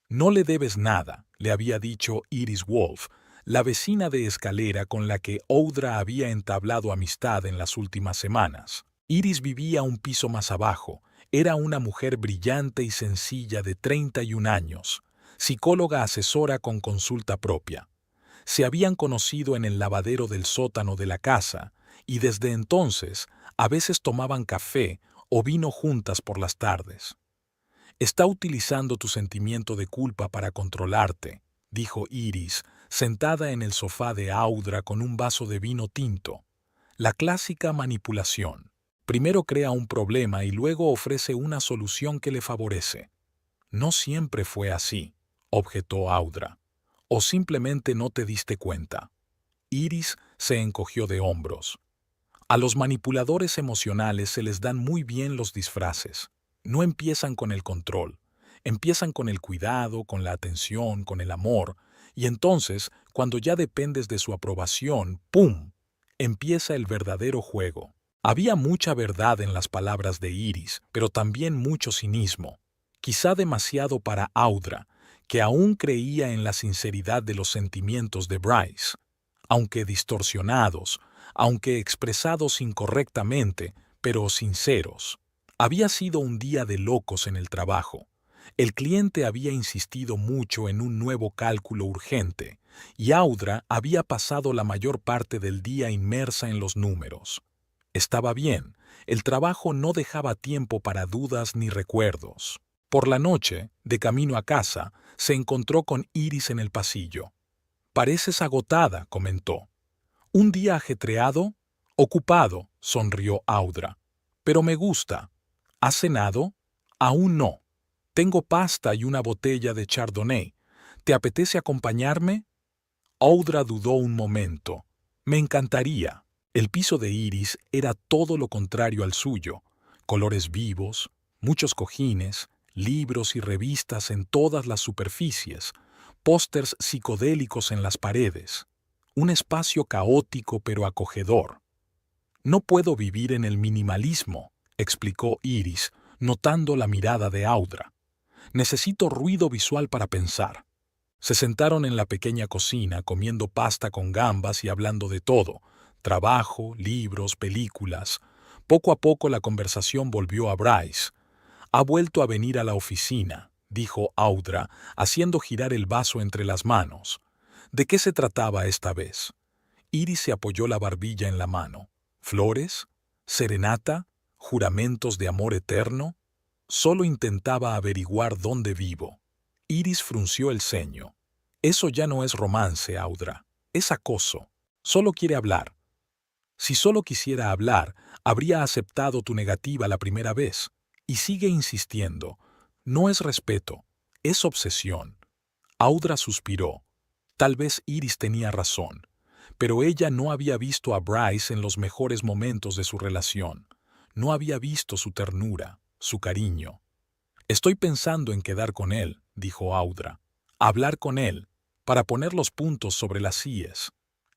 «No le debes nada», le había dicho Iris Wolf, la vecina de escalera con la que Audra había entablado amistad en las últimas semanas. Iris vivía un piso más abajo. Era una mujer brillante y sencilla de 31 años, psicóloga asesora con consulta propia. Se habían conocido en el lavadero del sótano de la casa y desde entonces a veces tomaban café o vino juntas por las tardes. «Está utilizando tu sentimiento de culpa para controlarte», dijo Iris, sentada en el sofá de Audra con un vaso de vino tinto. La clásica manipulación. Primero crea un problema y luego ofrece una solución que le favorece. «No siempre fue así», objetó Audra. «O simplemente no te diste cuenta». Iris se encogió de hombros. A los manipuladores emocionales se les dan muy bien los disfraces. No empiezan con el control. Empiezan con el cuidado, con la atención, con el amor, y entonces, cuando ya dependes de su aprobación, ¡pum!, empieza el verdadero juego. Había mucha verdad en las palabras de Iris, pero también mucho cinismo. Quizá demasiado para Audra, que aún creía en la sinceridad de los sentimientos de Bryce. Aunque distorsionados, aunque expresados incorrectamente, pero sinceros. Había sido un día de locos en el trabajo. El cliente había insistido mucho en un nuevo cálculo urgente, y Audra había pasado la mayor parte del día inmersa en los números. Estaba bien, el trabajo no dejaba tiempo para dudas ni recuerdos. Por la noche, de camino a casa, se encontró con Iris en el pasillo. «Pareces agotada», comentó. «¿Un día ajetreado?» «Ocupado», sonrió Audra. «Pero me gusta». «¿Has cenado?» «Aún no. Tengo pasta y una botella de Chardonnay. ¿Te apetece acompañarme?» Audra dudó un momento. «Me encantaría». El piso de Iris era todo lo contrario al suyo. Colores vivos, muchos cojines, libros y revistas en todas las superficies, pósters psicodélicos en las paredes. Un espacio caótico pero acogedor. «No puedo vivir en el minimalismo», explicó Iris, notando la mirada de Audra. «Necesito ruido visual para pensar». Se sentaron en la pequeña cocina comiendo pasta con gambas y hablando de todo, trabajo, libros, películas. Poco a poco la conversación volvió a Bryce. «Ha vuelto a venir a la oficina», dijo Audra, haciendo girar el vaso entre las manos. ¿De qué se trataba esta vez? Iris se apoyó la barbilla en la mano. ¿Flores? ¿Serenata? ¿Juramentos de amor eterno? Solo intentaba averiguar dónde vivo. Iris frunció el ceño. Eso ya no es romance, Audra. Es acoso. Solo quiere hablar. Si solo quisiera hablar, habría aceptado tu negativa la primera vez. Y sigue insistiendo. No es respeto, es obsesión. Audra suspiró. Tal vez Iris tenía razón. pero ella no había visto a Bryce en los mejores momentos de su relación. No había visto su ternura, su cariño. «Estoy pensando en quedar con él», dijo Audra. «Hablar con él, para poner los puntos sobre las íes.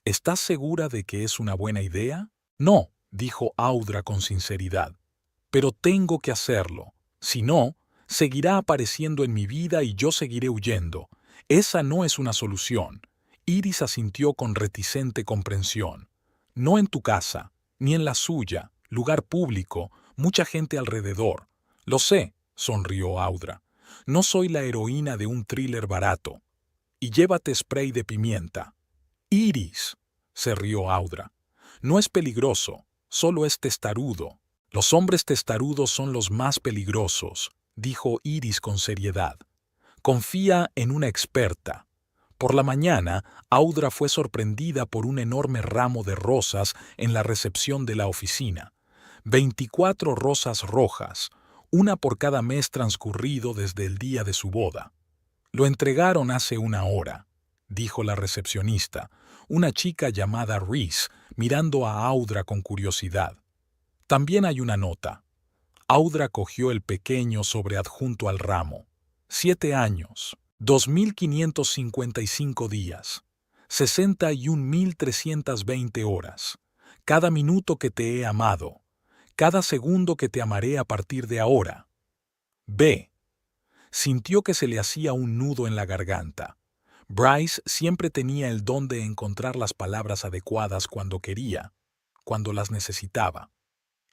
¿Estás segura de que es una buena idea?» «No», dijo Audra con sinceridad. «Pero tengo que hacerlo. Si no, seguirá apareciendo en mi vida y yo seguiré huyendo. Esa no es una solución». Iris asintió con reticente comprensión. «No en tu casa, ni en la suya, lugar público, mucha gente alrededor. Lo sé», sonrió Audra. «No soy la heroína de un thriller barato. Y llévate spray de pimienta». «Iris», se rió Audra. «No es peligroso, solo es testarudo». «Los hombres testarudos son los más peligrosos», dijo Iris con seriedad. «Confía en una experta». Por la mañana, Audra fue sorprendida por un enorme ramo de rosas en la recepción de la oficina. 24 rosas rojas, una por cada mes transcurrido desde el día de su boda. «Lo entregaron hace una hora», dijo la recepcionista, una chica llamada Reese, mirando a Audra con curiosidad. «También hay una nota». Audra cogió el pequeño sobre adjunto al ramo. 7 años. 2.555 días, 61.320 horas, cada minuto que te he amado, cada segundo que te amaré a partir de ahora. B. Sintió que se le hacía un nudo en la garganta. Bryce siempre tenía el don de encontrar las palabras adecuadas cuando quería, cuando las necesitaba.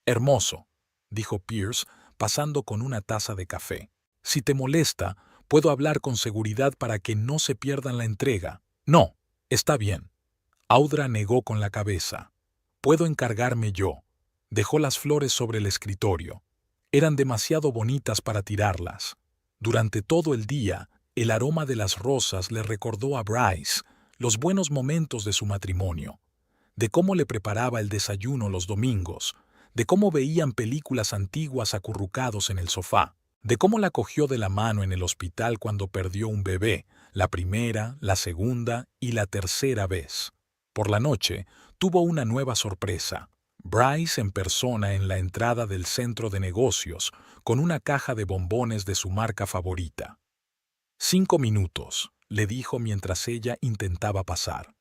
«Hermoso», dijo Pierce, pasando con una taza de café. «Si te molesta, puedo hablar con seguridad para que no se pierdan la entrega». «No, está bien». Audra negó con la cabeza. «Puedo encargarme yo». Dejó las flores sobre el escritorio. Eran demasiado bonitas para tirarlas. Durante todo el día, el aroma de las rosas le recordó a Bryce los buenos momentos de su matrimonio, de cómo le preparaba el desayuno los domingos, de cómo veían películas antiguas acurrucados en el sofá, de cómo la cogió de la mano en el hospital cuando perdió un bebé, la primera, la segunda y la tercera vez. Por la noche, tuvo una nueva sorpresa. Bryce en persona en la entrada del centro de negocios, con una caja de bombones de su marca favorita. 5 minutos, le dijo mientras ella intentaba pasar.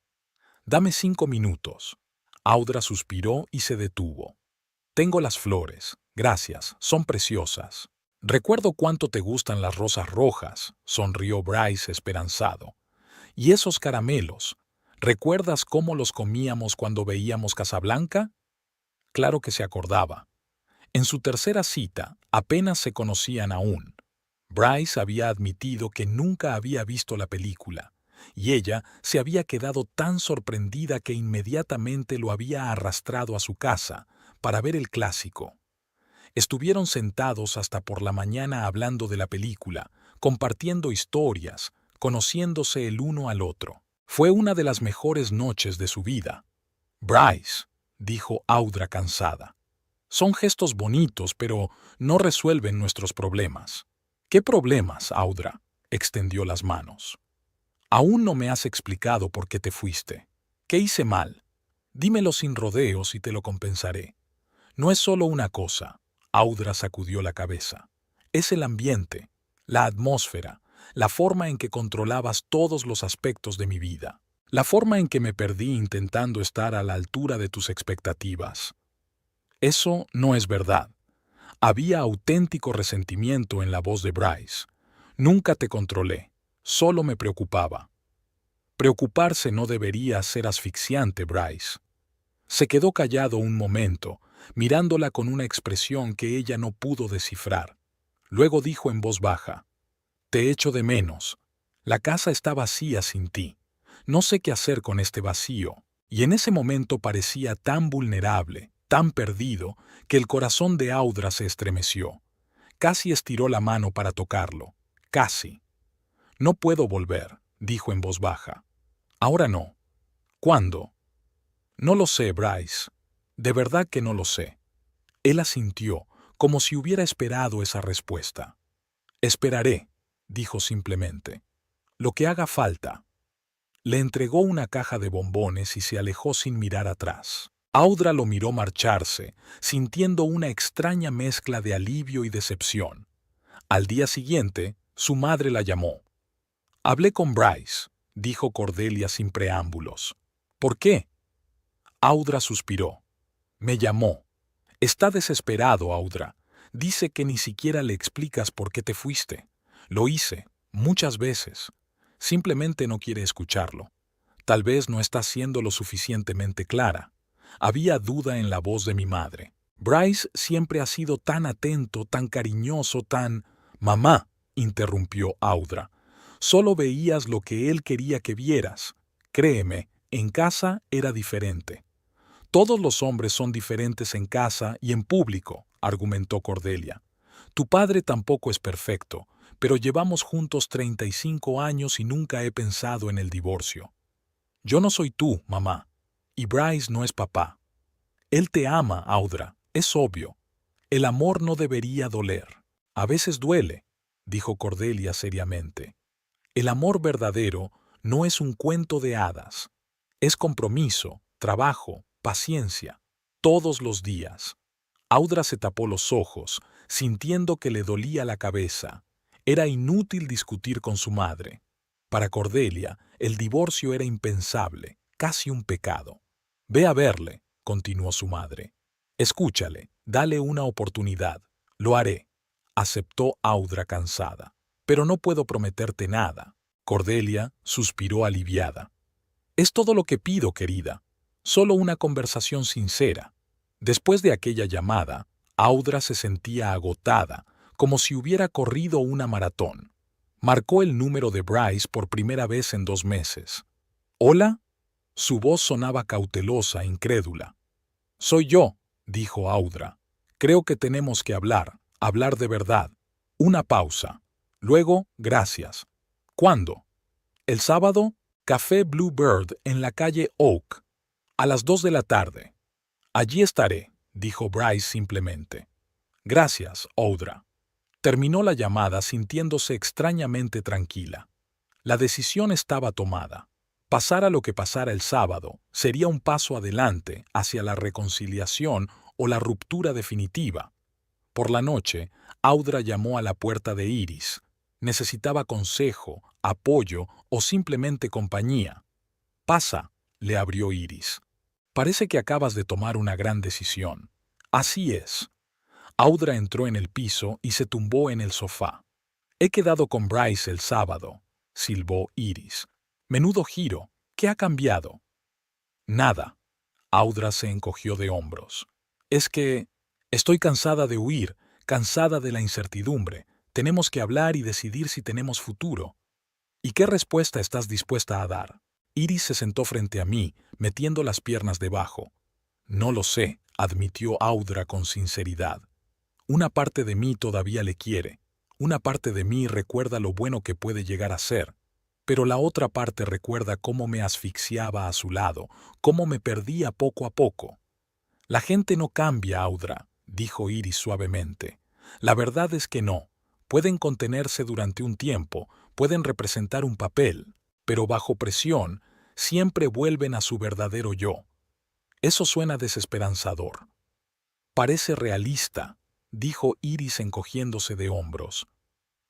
«Dame 5 minutos». Audra suspiró y se detuvo. «Tengo las flores. Gracias, son preciosas». «Recuerdo cuánto te gustan las rosas rojas», sonrió Bryce esperanzado. «Y esos caramelos. ¿Recuerdas cómo los comíamos cuando veíamos Casablanca?» Claro que se acordaba. En su tercera cita, apenas se conocían aún. Bryce había admitido que nunca había visto la película, y ella se había quedado tan sorprendida que inmediatamente lo había arrastrado a su casa para ver el clásico. Estuvieron sentados hasta por la mañana hablando de la película, compartiendo historias, conociéndose el uno al otro. Fue una de las mejores noches de su vida. «Bryce», dijo Audra cansada. «Son gestos bonitos, pero no resuelven nuestros problemas». «¿Qué problemas, Audra?», extendió las manos. «Aún no me has explicado por qué te fuiste. ¿Qué hice mal? Dímelo sin rodeos y te lo compensaré. No es solo una cosa». Audra sacudió la cabeza. «Es el ambiente, la atmósfera, la forma en que controlabas todos los aspectos de mi vida, la forma en que me perdí intentando estar a la altura de tus expectativas». «Eso no es verdad». Había auténtico resentimiento en la voz de Bryce. «Nunca te controlé, solo me preocupaba». «Preocuparse no debería ser asfixiante, Bryce». Se quedó callado un momento, mirándola con una expresión que ella no pudo descifrar. Luego dijo en voz baja: «Te echo de menos. La casa está vacía sin ti. No sé qué hacer con este vacío». Y en ese momento parecía tan vulnerable, tan perdido, que el corazón de Audra se estremeció. Casi estiró la mano para tocarlo. Casi. «No puedo volver», dijo en voz baja. «Ahora no». «¿Cuándo?» «No lo sé, Bryce. De verdad que no lo sé». Él asintió, como si hubiera esperado esa respuesta. «Esperaré», dijo simplemente. «Lo que haga falta». Le entregó una caja de bombones y se alejó sin mirar atrás. Audra lo miró marcharse, sintiendo una extraña mezcla de alivio y decepción. Al día siguiente, su madre la llamó. «Hablé con Bryce», dijo Cordelia sin preámbulos. «¿Por qué?» Audra suspiró. «Me llamó. Está desesperado, Audra. Dice que ni siquiera le explicas por qué te fuiste. Lo hice, muchas veces. Simplemente no quiere escucharlo. Tal vez no está siendo lo suficientemente clara». Había duda en la voz de mi madre. «Bryce siempre ha sido tan atento, tan cariñoso, tan...» «Mamá», interrumpió Audra, «solo veías lo que él quería que vieras. Créeme, en casa era diferente». «Todos los hombres son diferentes en casa y en público», argumentó Cordelia. «Tu padre tampoco es perfecto, pero llevamos juntos 35 años y nunca he pensado en el divorcio. Yo no soy tú, mamá, y Bryce no es papá. Él te ama, Audra, es obvio. El amor no debería doler». «A veces duele», dijo Cordelia seriamente. «El amor verdadero no es un cuento de hadas. Es compromiso, trabajo, paciencia, todos los días». Audra se tapó los ojos, sintiendo que le dolía la cabeza. Era inútil discutir con su madre. Para Cordelia, el divorcio era impensable, casi un pecado. «Ve a verle», continuó su madre. «Escúchale, dale una oportunidad. Lo haré», aceptó Audra cansada. «Pero no puedo prometerte nada». Cordelia suspiró aliviada. «Es todo lo que pido, querida. Solo una conversación sincera». Después de aquella llamada, Audra se sentía agotada, como si hubiera corrido una maratón. Marcó el número de Bryce por primera vez en 2 meses. «¿Hola?» Su voz sonaba cautelosa, incrédula. «Soy yo», dijo Audra. «Creo que tenemos que hablar de verdad». Una pausa. Luego, «Gracias». «¿Cuándo?» «El sábado, Café Bluebird en la calle Oak, a las 2 de la tarde». «Allí estaré», dijo Bryce simplemente. «Gracias, Audra». Terminó la llamada sintiéndose extrañamente tranquila. La decisión estaba tomada. Pasara lo que pasara el sábado, sería un paso adelante hacia la reconciliación o la ruptura definitiva. Por la noche, Audra llamó a la puerta de Iris. Necesitaba consejo, apoyo o simplemente compañía. «Pasa», le abrió Iris. «Parece que acabas de tomar una gran decisión». «Así es». Audra entró en el piso y se tumbó en el sofá. «He quedado con Bryce el sábado», silbó Iris. «Menudo giro. ¿Qué ha cambiado?» «Nada». Audra se encogió de hombros. «Es que estoy cansada de huir, cansada de la incertidumbre. Tenemos que hablar y decidir si tenemos futuro». «¿Y qué respuesta estás dispuesta a dar?» Iris se sentó frente a mí, metiendo las piernas debajo. «No lo sé», admitió Audra con sinceridad. «Una parte de mí todavía le quiere. Una parte de mí recuerda lo bueno que puede llegar a ser. Pero la otra parte recuerda cómo me asfixiaba a su lado, cómo me perdía poco a poco». «La gente no cambia, Audra», dijo Iris suavemente. «La verdad es que no. Pueden contenerse durante un tiempo, pueden representar un papel, pero bajo presión siempre vuelven a su verdadero yo». Eso suena desesperanzador. «Parece realista», dijo Iris encogiéndose de hombros.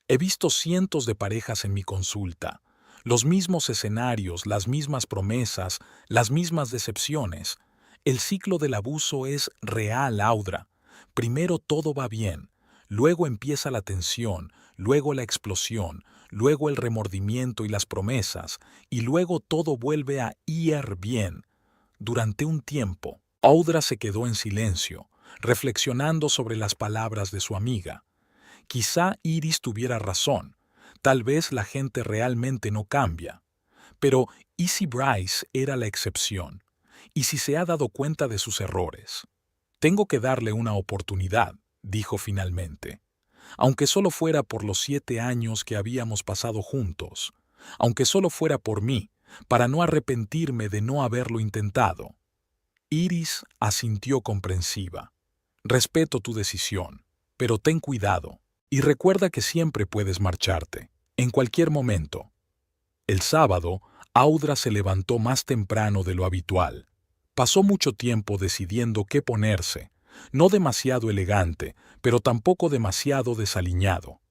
«He visto cientos de parejas en mi consulta. Los mismos escenarios, las mismas promesas, las mismas decepciones. El ciclo del abuso es real, Audra. Primero todo va bien, luego empieza la tensión, luego la explosión, luego el remordimiento y las promesas, y luego todo vuelve a ir bien. Durante un tiempo, Audra se quedó en silencio, reflexionando sobre las palabras de su amiga. Quizá Iris tuviera razón. Tal vez la gente realmente no cambia. Pero, ¿y si Bryce era la excepción? ¿Y si se ha dado cuenta de sus errores? «Tengo que darle una oportunidad», dijo finalmente. «Aunque solo fuera por los 7 años que habíamos pasado juntos. Aunque solo fuera por mí, para no arrepentirme de no haberlo intentado». Iris asintió comprensiva. «Respeto tu decisión, pero ten cuidado. Y recuerda que siempre puedes marcharte, en cualquier momento». El sábado, Audra se levantó más temprano de lo habitual. Pasó mucho tiempo decidiendo qué ponerse, no demasiado elegante, pero tampoco demasiado desaliñado.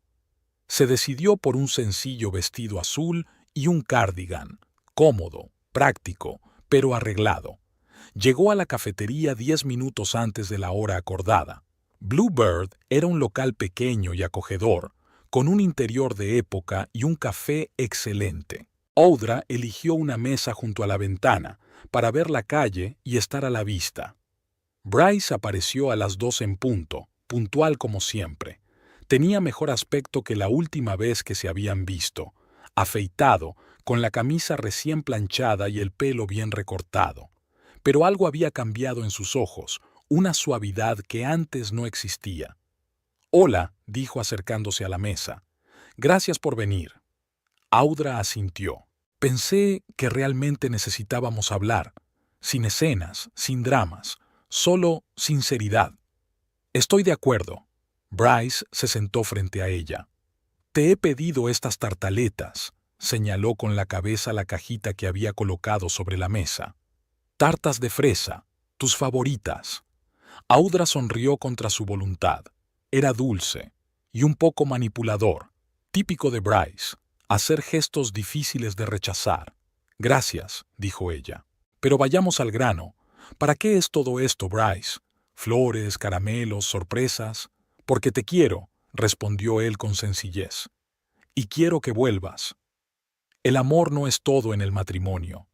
Se decidió por un sencillo vestido azul y un cardigan, cómodo, práctico, pero arreglado. Llegó a la cafetería 10 minutos antes de la hora acordada. Bluebird era un local pequeño y acogedor, con un interior de época y un café excelente. Audra eligió una mesa junto a la ventana para ver la calle y estar a la vista. Bryce apareció a las 2 en punto, puntual como siempre. Tenía mejor aspecto que la última vez que se habían visto, afeitado, con la camisa recién planchada y el pelo bien recortado. Pero algo había cambiado en sus ojos, una suavidad que antes no existía. «Hola», dijo acercándose a la mesa. «Gracias por venir». Audra asintió. «Pensé que realmente necesitábamos hablar, sin escenas, sin dramas, solo sinceridad». «Estoy de acuerdo». Bryce se sentó frente a ella. «Te he pedido estas tartaletas», señaló con la cabeza la cajita que había colocado sobre la mesa. «Tartas de fresa, tus favoritas». Audra sonrió contra su voluntad. Era dulce y un poco manipulador, típico de Bryce, hacer gestos difíciles de rechazar. «Gracias», dijo ella. «Pero vayamos al grano. ¿Para qué es todo esto, Bryce? Flores, caramelos, sorpresas». «Porque te quiero», respondió él con sencillez. «Y quiero que vuelvas». «El amor no es todo en el matrimonio».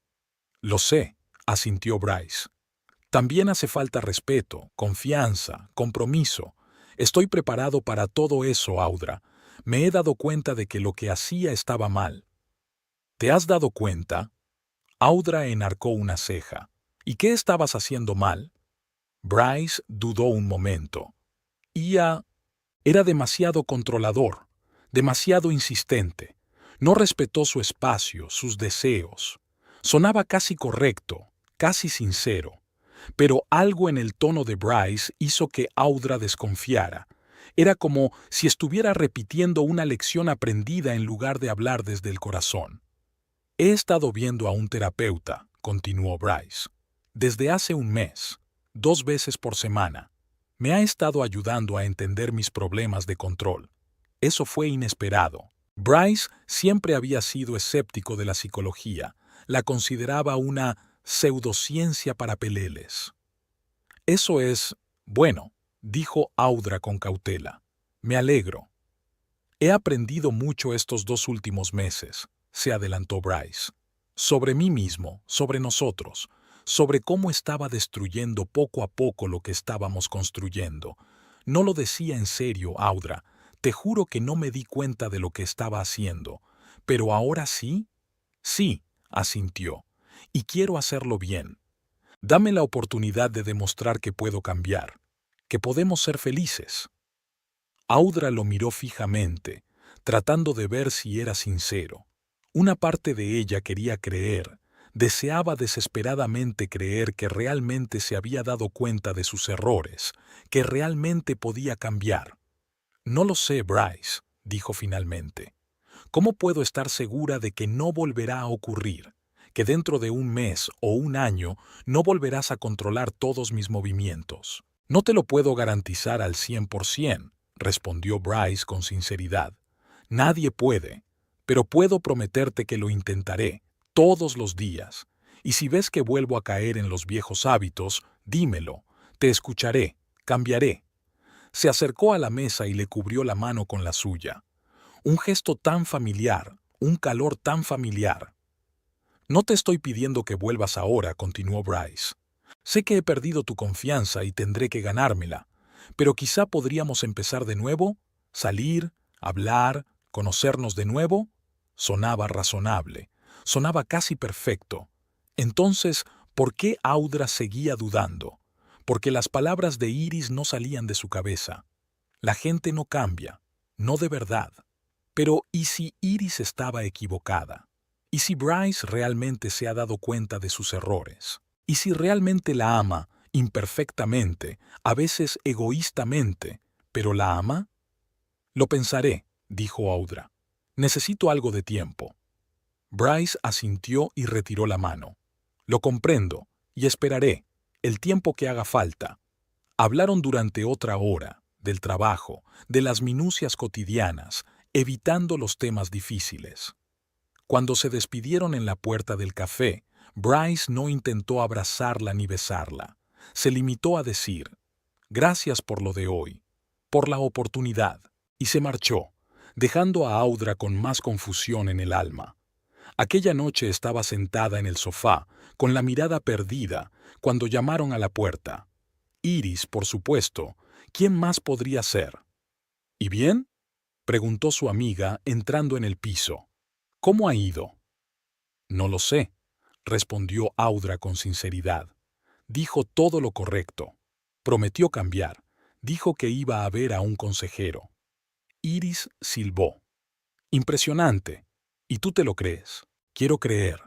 «Lo sé», asintió Bryce. «También hace falta respeto, confianza, compromiso. Estoy preparado para todo eso, Audra. Me he dado cuenta de que lo que hacía estaba mal». «¿Te has dado cuenta?» Audra enarcó una ceja. «¿Y qué estabas haciendo mal?» Bryce dudó un momento. Era demasiado controlador, demasiado insistente. No respetó su espacio, sus deseos. Sonaba casi correcto, casi sincero. Pero algo en el tono de Bryce hizo que Audra desconfiara. Era como si estuviera repitiendo una lección aprendida en lugar de hablar desde el corazón. «He estado viendo a un terapeuta», continuó Bryce, «desde hace un mes, 2 veces por semana. Me ha estado ayudando a entender mis problemas de control». Eso fue inesperado. Bryce siempre había sido escéptico de la psicología. La consideraba una pseudociencia para peleles. «Eso es, bueno», dijo Audra con cautela. «Me alegro». «He aprendido mucho estos 2 últimos meses», se adelantó Bryce. «Sobre mí mismo, sobre nosotros, sobre cómo estaba destruyendo poco a poco lo que estábamos construyendo. No lo decía en serio, Audra. Te juro que no me di cuenta de lo que estaba haciendo. ¿Pero ahora sí?» «Sí», asintió. «Y quiero hacerlo bien. Dame la oportunidad de demostrar que puedo cambiar, que podemos ser felices». Audra lo miró fijamente, tratando de ver si era sincero. Una parte de ella quería creer, deseaba desesperadamente creer que realmente se había dado cuenta de sus errores, que realmente podía cambiar. «No lo sé, Bryce», dijo finalmente. «¿Cómo puedo estar segura de que no volverá a ocurrir? Que dentro de un mes o un año no volverás a controlar todos mis movimientos». «No te lo puedo garantizar al 100%, respondió Bryce con sinceridad. «Nadie puede, pero puedo prometerte que lo intentaré, todos los días. Y si ves que vuelvo a caer en los viejos hábitos, dímelo. Te escucharé, cambiaré». Se acercó a la mesa y le cubrió la mano con la suya. Un gesto tan familiar, un calor tan familiar. «No te estoy pidiendo que vuelvas ahora», continuó Bryce. «Sé que he perdido tu confianza y tendré que ganármela, pero quizá podríamos empezar de nuevo, salir, hablar, conocernos de nuevo». Sonaba razonable, sonaba casi perfecto. Entonces, ¿por qué Audra seguía dudando? Porque las palabras de Iris no salían de su cabeza. La gente no cambia, no de verdad. Pero ¿y si Iris estaba equivocada? ¿Y si Bryce realmente se ha dado cuenta de sus errores? ¿Y si realmente la ama, imperfectamente, a veces egoístamente, pero la ama? «Lo pensaré», dijo Audra. «Necesito algo de tiempo». Bryce asintió y retiró la mano. Lo comprendo, y esperaré, el tiempo que haga falta. Hablaron durante otra hora, del trabajo, de las minucias cotidianas, evitando los temas difíciles. Cuando se despidieron en la puerta del café, Bryce no intentó abrazarla ni besarla. Se limitó a decir, «Gracias por lo de hoy, por la oportunidad», y se marchó, dejando a Audra con más confusión en el alma. Aquella noche estaba sentada en el sofá, con la mirada perdida, cuando llamaron a la puerta. Iris, por supuesto. ¿Quién más podría ser? ¿Y bien?, preguntó su amiga, entrando en el piso. ¿Cómo ha ido? No lo sé, respondió Audra con sinceridad. Dijo todo lo correcto. Prometió cambiar. Dijo que iba a ver a un consejero. Iris silbó. Impresionante. ¿Y tú te lo crees? Quiero creer.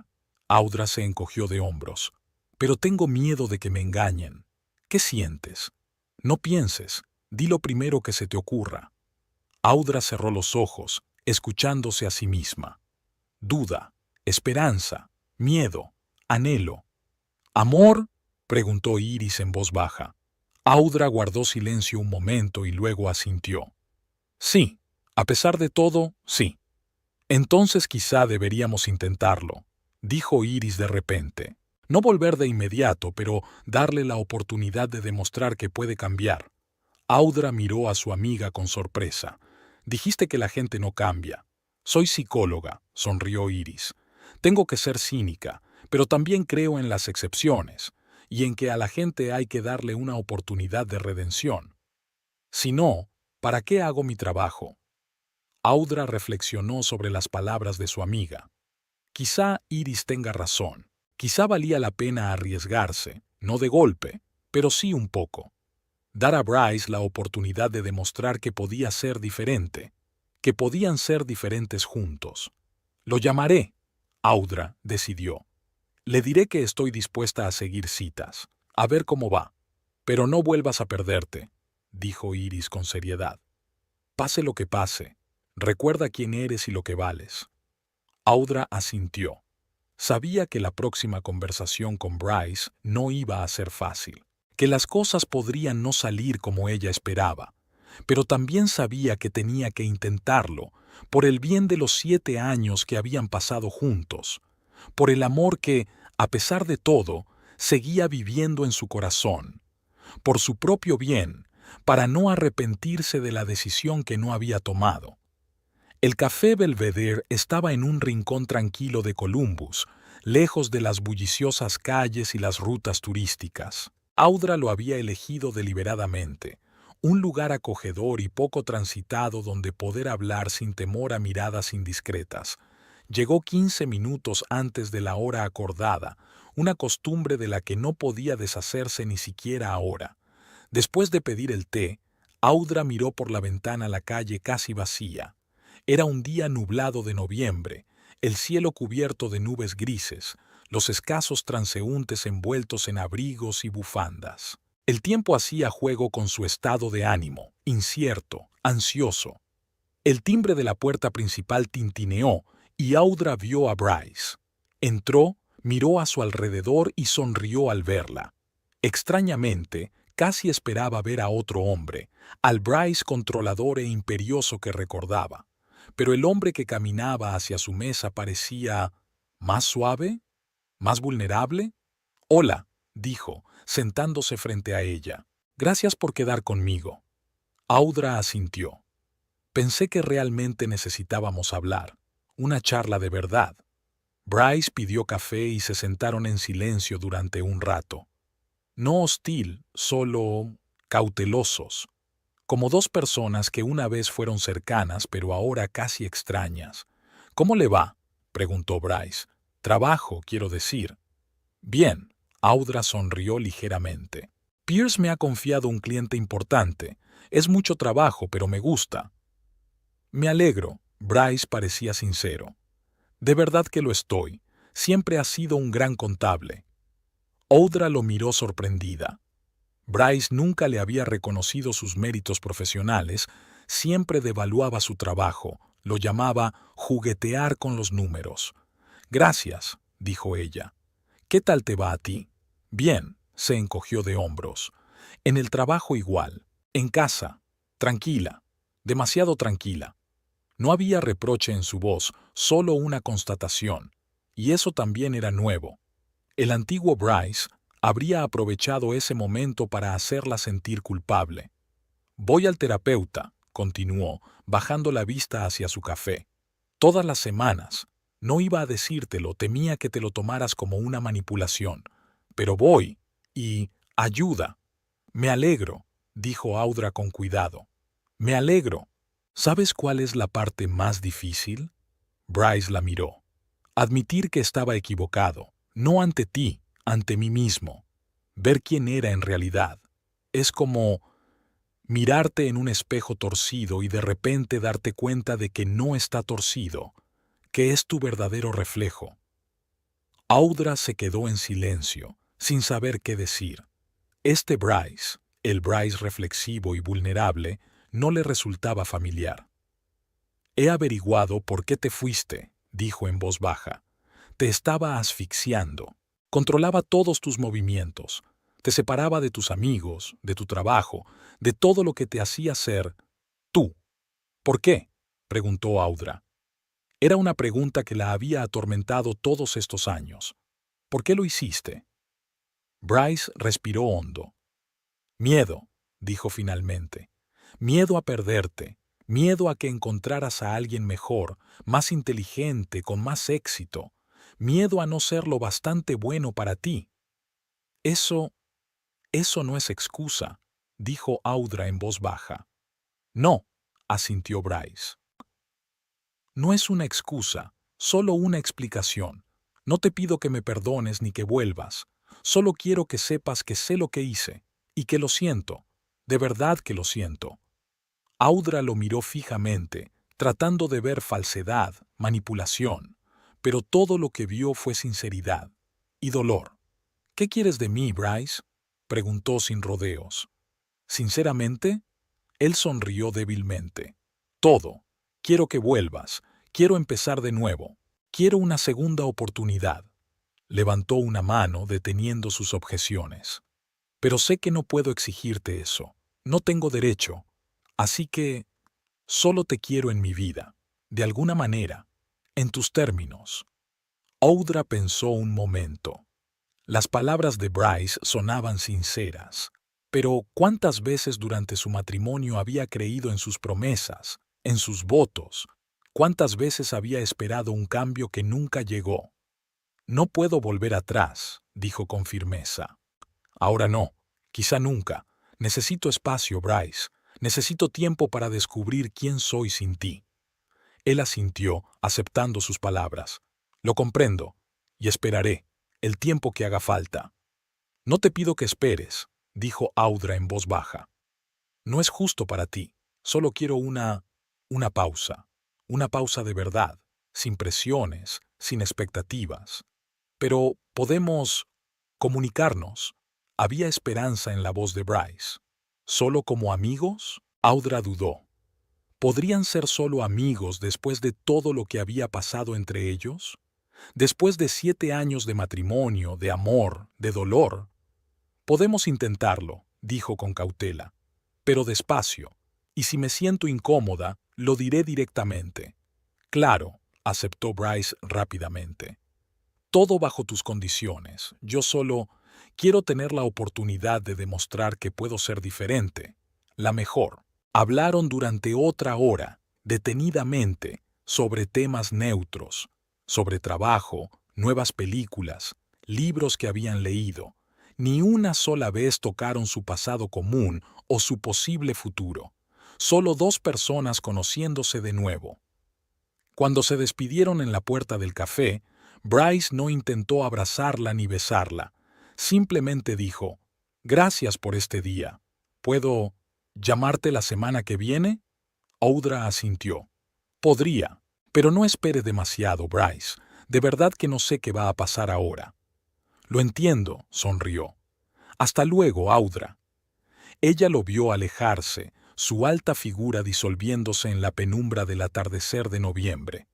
Audra se encogió de hombros. Pero tengo miedo de que me engañen. ¿Qué sientes? No pienses. Di lo primero que se te ocurra. Audra cerró los ojos, escuchándose a sí misma. Duda, esperanza, miedo, anhelo. ¿Amor?, preguntó Iris en voz baja. Audra guardó silencio un momento y luego asintió. Sí, a pesar de todo, sí. Entonces quizá deberíamos intentarlo, dijo Iris de repente. No volver de inmediato, pero darle la oportunidad de demostrar que puede cambiar. Audra miró a su amiga con sorpresa. Dijiste que la gente no cambia. Soy psicóloga, sonrió Iris. Tengo que ser cínica, pero también creo en las excepciones y en que a la gente hay que darle una oportunidad de redención. Si no, ¿para qué hago mi trabajo? Audra reflexionó sobre las palabras de su amiga. Quizá Iris tenga razón. Quizá valía la pena arriesgarse, no de golpe, pero sí un poco. Dar a Bryce la oportunidad de demostrar que podía ser diferente, que podían ser diferentes juntos. Lo llamaré, Audra decidió. Le diré que estoy dispuesta a seguir citas, a ver cómo va. Pero no vuelvas a perderte, dijo Iris con seriedad. Pase lo que pase, recuerda quién eres y lo que vales. Audra asintió. Sabía que la próxima conversación con Bryce no iba a ser fácil, que las cosas podrían no salir como ella esperaba, pero también sabía que tenía que intentarlo por el bien de los 7 años que habían pasado juntos, por el amor que, a pesar de todo, seguía viviendo en su corazón, por su propio bien, para no arrepentirse de la decisión que no había tomado. El Café Belvedere estaba en un rincón tranquilo de Columbus, lejos de las bulliciosas calles y las rutas turísticas. Audra lo había elegido deliberadamente, un lugar acogedor y poco transitado donde poder hablar sin temor a miradas indiscretas. Llegó 15 minutos antes de la hora acordada, una costumbre de la que no podía deshacerse ni siquiera ahora. Después de pedir el té, Audra miró por la ventana la calle casi vacía. Era un día nublado de noviembre, el cielo cubierto de nubes grises, los escasos transeúntes envueltos en abrigos y bufandas. El tiempo hacía juego con su estado de ánimo, incierto, ansioso. El timbre de la puerta principal tintineó y Audra vio a Bryce. Entró, miró a su alrededor y sonrió al verla. Extrañamente, casi esperaba ver a otro hombre, al Bryce controlador e imperioso que recordaba. Pero el hombre que caminaba hacia su mesa parecía más suave, más vulnerable. «Hola», dijo, sentándose frente a ella. «Gracias por quedar conmigo». Audra asintió. «Pensé que realmente necesitábamos hablar, una charla de verdad». Bryce pidió café y se sentaron en silencio durante un rato. No hostil, solo cautelosos. Como dos personas que una vez fueron cercanas pero ahora casi extrañas. «¿Cómo le va?», preguntó Bryce. «Trabajo, quiero decir». «Bien», Audra sonrió ligeramente. «Pierce me ha confiado un cliente importante. Es mucho trabajo, pero me gusta». «Me alegro», Bryce parecía sincero. «De verdad que lo estoy. Siempre ha sido un gran contable». Audra lo miró sorprendida. Bryce nunca le había reconocido sus méritos profesionales, siempre devaluaba su trabajo, lo llamaba juguetear con los números. Gracias, dijo ella. ¿Qué tal te va a ti? Bien, se encogió de hombros. En el trabajo igual. En casa. Tranquila. Demasiado tranquila. No había reproche en su voz, solo una constatación. Y eso también era nuevo. El antiguo Bryce habría aprovechado ese momento para hacerla sentir culpable. Voy al terapeuta, continuó, bajando la vista hacia su café. Todas las semanas. No iba a decírtelo, temía que te lo tomaras como una manipulación. Pero voy. Y ayuda. Me alegro, dijo Audra con cuidado. Me alegro. ¿Sabes cuál es la parte más difícil? Bryce la miró. Admitir que estaba equivocado, no ante ti, ante mí mismo. Ver quién era en realidad. Es como mirarte en un espejo torcido y de repente darte cuenta de que no está torcido, que es tu verdadero reflejo. Audra se quedó en silencio, sin saber qué decir. Este Bryce, el Bryce reflexivo y vulnerable, no le resultaba familiar. He averiguado por qué te fuiste, dijo en voz baja. Te estaba asfixiando. Controlaba todos tus movimientos. Te separaba de tus amigos, de tu trabajo, de todo lo que te hacía ser tú. ¿Por qué? Preguntó Audra. Era una pregunta que la había atormentado todos estos años. ¿Por qué lo hiciste? Bryce respiró hondo. Miedo, dijo finalmente. Miedo a perderte. Miedo a que encontraras a alguien mejor, más inteligente, con más éxito. Miedo a no ser lo bastante bueno para ti. Eso no es excusa, dijo Audra en voz baja. No, asintió Bryce. No es una excusa, solo una explicación. No te pido que me perdones ni que vuelvas. Solo quiero que sepas que sé lo que hice, y que lo siento. De verdad que lo siento. Audra lo miró fijamente, tratando de ver falsedad, manipulación, pero todo lo que vio fue sinceridad y dolor. ¿Qué quieres de mí, Bryce? Preguntó sin rodeos. ¿Sinceramente? Él sonrió débilmente. Todo. Quiero que vuelvas. Quiero empezar de nuevo. Quiero una segunda oportunidad. Levantó una mano deteniendo sus objeciones. Pero sé que no puedo exigirte eso. No tengo derecho. Así que solo te quiero en mi vida. De alguna manera. En tus términos. Audra pensó un momento. Las palabras de Bryce sonaban sinceras. Pero ¿cuántas veces durante su matrimonio había creído en sus promesas, en sus votos? ¿Cuántas veces había esperado un cambio que nunca llegó? No puedo volver atrás, dijo con firmeza. Ahora no, quizá nunca. Necesito espacio, Bryce. Necesito tiempo para descubrir quién soy sin ti. Él asintió, aceptando sus palabras. Lo comprendo, y esperaré, el tiempo que haga falta. No te pido que esperes, dijo Audra en voz baja. No es justo para ti. Solo quiero una pausa. Una pausa de verdad, sin presiones, sin expectativas. Pero podemos comunicarnos. Había esperanza en la voz de Bryce. ¿Solo como amigos? Audra dudó. ¿Podrían ser solo amigos después de todo lo que había pasado entre ellos? Después de 7 años de matrimonio, de amor, de dolor. Podemos intentarlo, dijo con cautela, pero despacio, y si me siento incómoda, lo diré directamente. Claro, aceptó Bryce rápidamente. Todo bajo tus condiciones. Yo solo quiero tener la oportunidad de demostrar que puedo ser diferente, la mejor. Hablaron durante otra hora, detenidamente, sobre temas neutros, sobre trabajo, nuevas películas, libros que habían leído. Ni una sola vez tocaron su pasado común o su posible futuro. Solo 2 personas conociéndose de nuevo. Cuando se despidieron en la puerta del café, Bryce no intentó abrazarla ni besarla. Simplemente dijo, «Gracias por este día. ¿Puedo llamarte la semana que viene?» Audra asintió. «Podría, pero no espere demasiado, Bryce. De verdad que no sé qué va a pasar ahora». «Lo entiendo», sonrió. «Hasta luego, Audra». Ella lo vio alejarse, su alta figura disolviéndose en la penumbra del atardecer de noviembre.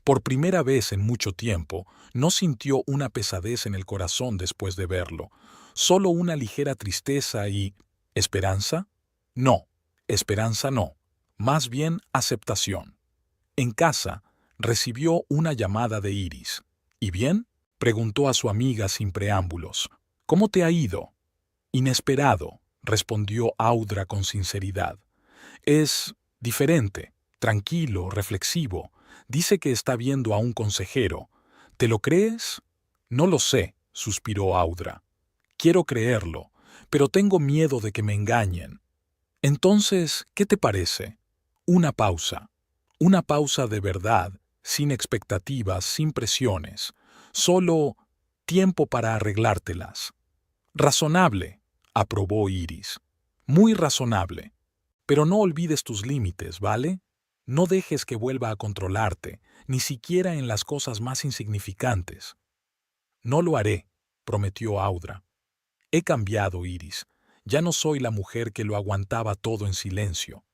Por primera vez en mucho tiempo, no sintió una pesadez en el corazón después de verlo, solo una ligera tristeza y... ¿Esperanza? No, esperanza no, más bien aceptación. En casa, recibió una llamada de Iris. ¿Y bien? Preguntó a su amiga sin preámbulos. ¿Cómo te ha ido? Inesperado, respondió Audra con sinceridad. Es diferente, tranquilo, reflexivo. Dice que está viendo a un consejero. ¿Te lo crees? No lo sé, suspiró Audra. Quiero creerlo, pero tengo miedo de que me engañen. Entonces, ¿qué te parece? Una pausa. Una pausa de verdad, sin expectativas, sin presiones. Solo tiempo para arreglártelas. Razonable, aprobó Iris. Muy razonable. Pero no olvides tus límites, ¿vale? No dejes que vuelva a controlarte, ni siquiera en las cosas más insignificantes. No lo haré, prometió Audra. He cambiado, Iris. Ya no soy la mujer que lo aguantaba todo en silencio.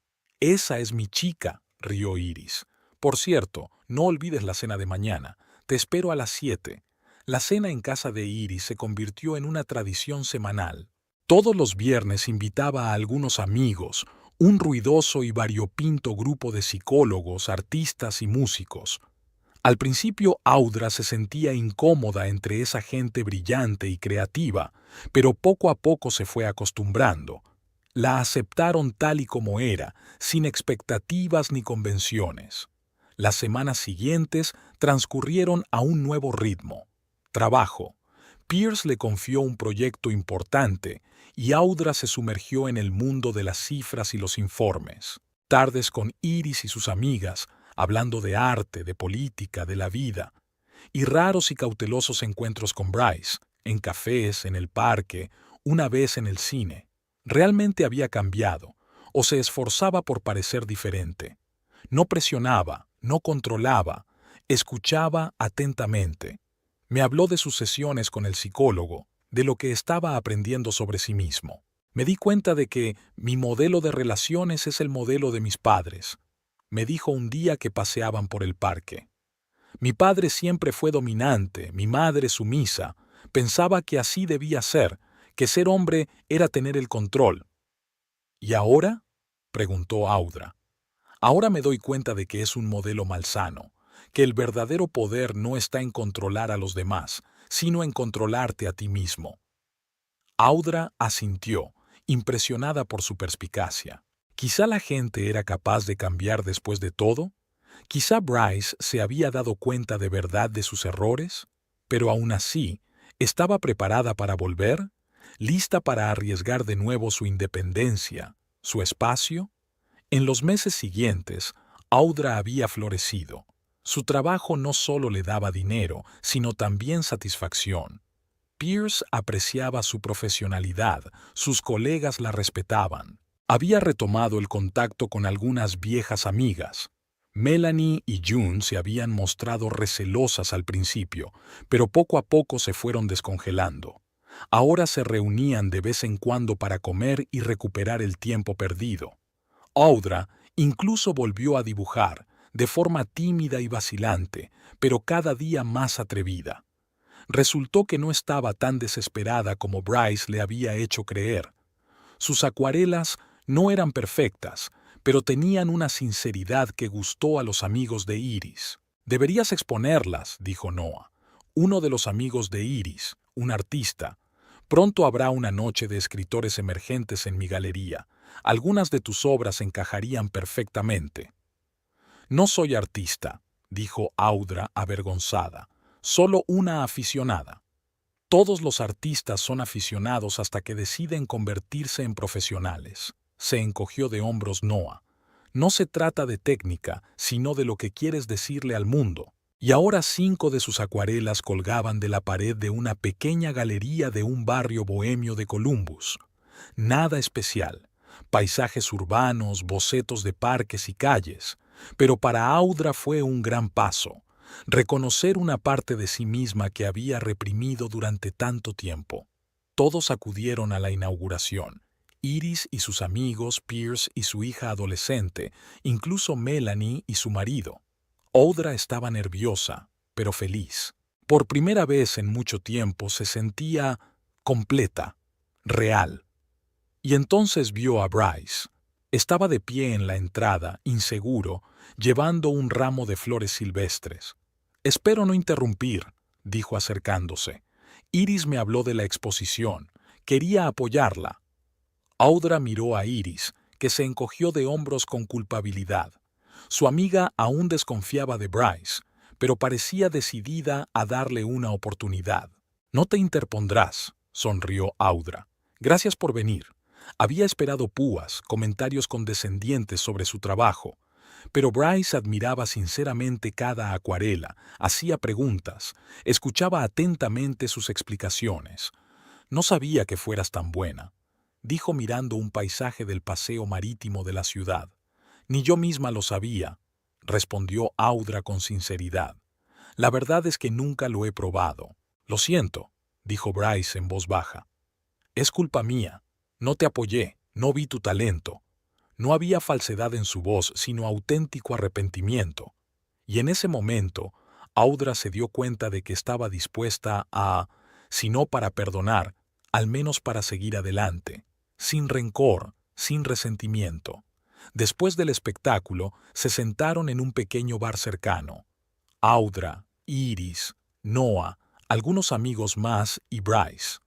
Esa es mi chica, rió Iris. Por cierto, no olvides la cena de mañana. Te espero a las 7. La cena en casa de Iris se convirtió en una tradición semanal. Todos los viernes invitaba a algunos amigos, un ruidoso y variopinto grupo de psicólogos, artistas y músicos. Al principio Audra se sentía incómoda entre esa gente brillante y creativa, pero poco a poco se fue acostumbrando. La aceptaron tal y como era, sin expectativas ni convenciones. Las semanas siguientes transcurrieron a un nuevo ritmo. Trabajo. Pierce le confió un proyecto importante y Audra se sumergió en el mundo de las cifras y los informes. Tardes con Iris y sus amigas, hablando de arte, de política, de la vida, y raros y cautelosos encuentros con Bryce, en cafés, en el parque, una vez en el cine. Realmente había cambiado, o se esforzaba por parecer diferente. No presionaba, no controlaba, escuchaba atentamente. Me habló de sus sesiones con el psicólogo, de lo que estaba aprendiendo sobre sí mismo. Me di cuenta de que mi modelo de relaciones es el modelo de mis padres. Me dijo un día que paseaban por el parque. Mi padre siempre fue dominante, mi madre sumisa. Pensaba que así debía ser, que ser hombre era tener el control. ¿Y ahora? Preguntó Audra. Ahora me doy cuenta de que es un modelo malsano, que el verdadero poder no está en controlar a los demás, sino en controlarte a ti mismo. Audra asintió, impresionada por su perspicacia. Quizá la gente era capaz de cambiar después de todo. Quizá Bryce se había dado cuenta de verdad de sus errores, pero aún así, ¿estaba preparada para volver? ¿Lista para arriesgar de nuevo su independencia, su espacio? En los meses siguientes, Audra había florecido. Su trabajo no solo le daba dinero, sino también satisfacción. Pierce apreciaba su profesionalidad, sus colegas la respetaban. Había retomado el contacto con algunas viejas amigas. Melanie y June se habían mostrado recelosas al principio, pero poco a poco se fueron descongelando. Ahora se reunían de vez en cuando para comer y recuperar el tiempo perdido. Audra incluso volvió a dibujar, de forma tímida y vacilante, pero cada día más atrevida. Resultó que no estaba tan desesperada como Bryce le había hecho creer. Sus acuarelas no eran perfectas, pero tenían una sinceridad que gustó a los amigos de Iris. «Deberías exponerlas», dijo Noah, uno de los amigos de Iris, un artista. «Pronto habrá una noche de escritores emergentes en mi galería. Algunas de tus obras encajarían perfectamente». «No soy artista», dijo Audra avergonzada, «solo una aficionada». Todos los artistas son aficionados hasta que deciden convertirse en profesionales. Se encogió de hombros Noah. No se trata de técnica, sino de lo que quieres decirle al mundo. Y ahora 5 de sus acuarelas colgaban de la pared de una pequeña galería de un barrio bohemio de Columbus. Nada especial. Paisajes urbanos, bocetos de parques y calles. Pero para Audra fue un gran paso. Reconocer una parte de sí misma que había reprimido durante tanto tiempo. Todos acudieron a la inauguración. Iris y sus amigos, Pierce y su hija adolescente, incluso Melanie y su marido. Audra estaba nerviosa, pero feliz. Por primera vez en mucho tiempo se sentía completa, real. Y entonces vio a Bryce. Estaba de pie en la entrada, inseguro, llevando un ramo de flores silvestres. «Espero no interrumpir», dijo acercándose. «Iris me habló de la exposición. Quería apoyarla». Audra miró a Iris, que se encogió de hombros con culpabilidad. Su amiga aún desconfiaba de Bryce, pero parecía decidida a darle una oportunidad. «No te interpondrás», sonrió Audra. «Gracias por venir». Había esperado púas, comentarios condescendientes sobre su trabajo, pero Bryce admiraba sinceramente cada acuarela, hacía preguntas, escuchaba atentamente sus explicaciones. «No sabía que fueras tan buena», dijo mirando un paisaje del paseo marítimo de la ciudad. «Ni yo misma lo sabía», respondió Audra con sinceridad. «La verdad es que nunca lo he probado». «Lo siento», dijo Bryce en voz baja. «Es culpa mía. No te apoyé, no vi tu talento». No había falsedad en su voz, sino auténtico arrepentimiento. Y en ese momento, Audra se dio cuenta de que estaba dispuesta a, si no para perdonar, al menos para seguir adelante, sin rencor, sin resentimiento. Después del espectáculo, se sentaron en un pequeño bar cercano. Audra, Iris, Noah, algunos amigos más y Bryce.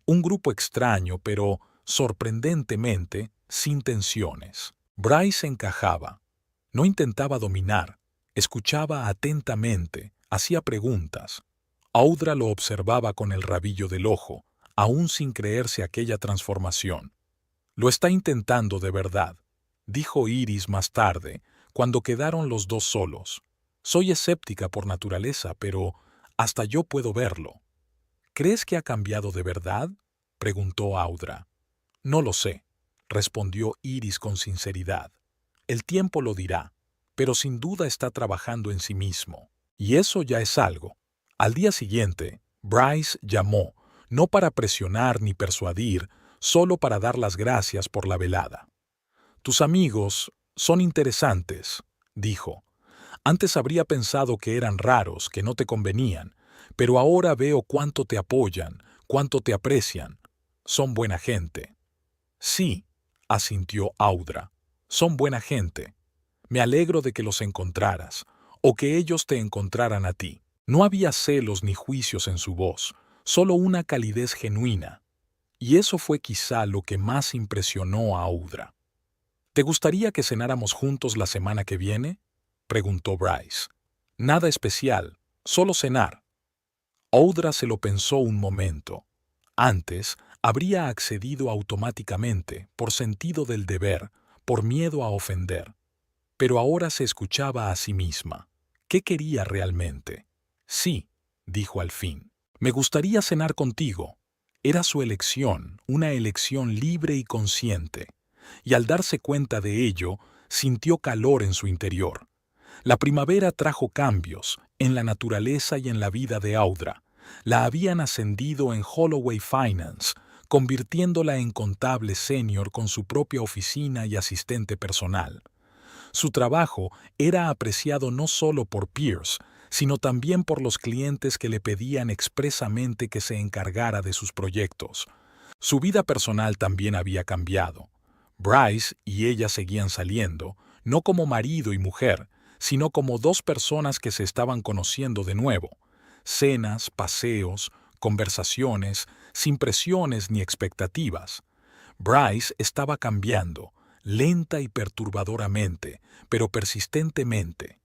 Un grupo extraño, pero, sorprendentemente, sin tensiones. Bryce encajaba. No intentaba dominar, escuchaba atentamente, hacía preguntas. Audra lo observaba con el rabillo del ojo, aún sin creerse aquella transformación. «Lo está intentando de verdad», dijo Iris más tarde, cuando quedaron los dos solos. «Soy escéptica por naturaleza, pero hasta yo puedo verlo». «¿Crees que ha cambiado de verdad?», preguntó Audra. «No lo sé», respondió Iris con sinceridad. «El tiempo lo dirá, pero sin duda está trabajando en sí mismo. Y eso ya es algo». Al día siguiente, Bryce llamó, no para presionar ni persuadir, solo para dar las gracias por la velada. «Tus amigos son interesantes», dijo. «Antes habría pensado que eran raros, que no te convenían, pero ahora veo cuánto te apoyan, cuánto te aprecian. Son buena gente». «Sí», asintió Audra, «son buena gente. Me alegro de que los encontraras, o que ellos te encontraran a ti». No había celos ni juicios en su voz, solo una calidez genuina. Y eso fue quizá lo que más impresionó a Audra. «¿Te gustaría que cenáramos juntos la semana que viene?», preguntó Bryce. «Nada especial, solo cenar». Audra se lo pensó un momento. Antes, habría accedido automáticamente, por sentido del deber, por miedo a ofender. Pero ahora se escuchaba a sí misma. ¿Qué quería realmente? «Sí», dijo al fin. «Me gustaría cenar contigo». Era su elección, una elección libre y consciente. Y al darse cuenta de ello, sintió calor en su interior. La primavera trajo cambios, en la naturaleza y en la vida de Audra. La habían ascendido en Holloway Finance, convirtiéndola en contable senior con su propia oficina y asistente personal. Su trabajo era apreciado no solo por Pierce, sino también por los clientes que le pedían expresamente que se encargara de sus proyectos. Su vida personal también había cambiado. Bryce y ella seguían saliendo, no como marido y mujer, sino como dos personas que se estaban conociendo de nuevo. Cenas, paseos, conversaciones, sin presiones ni expectativas. Bryce estaba cambiando, lenta y perturbadoramente, pero persistentemente.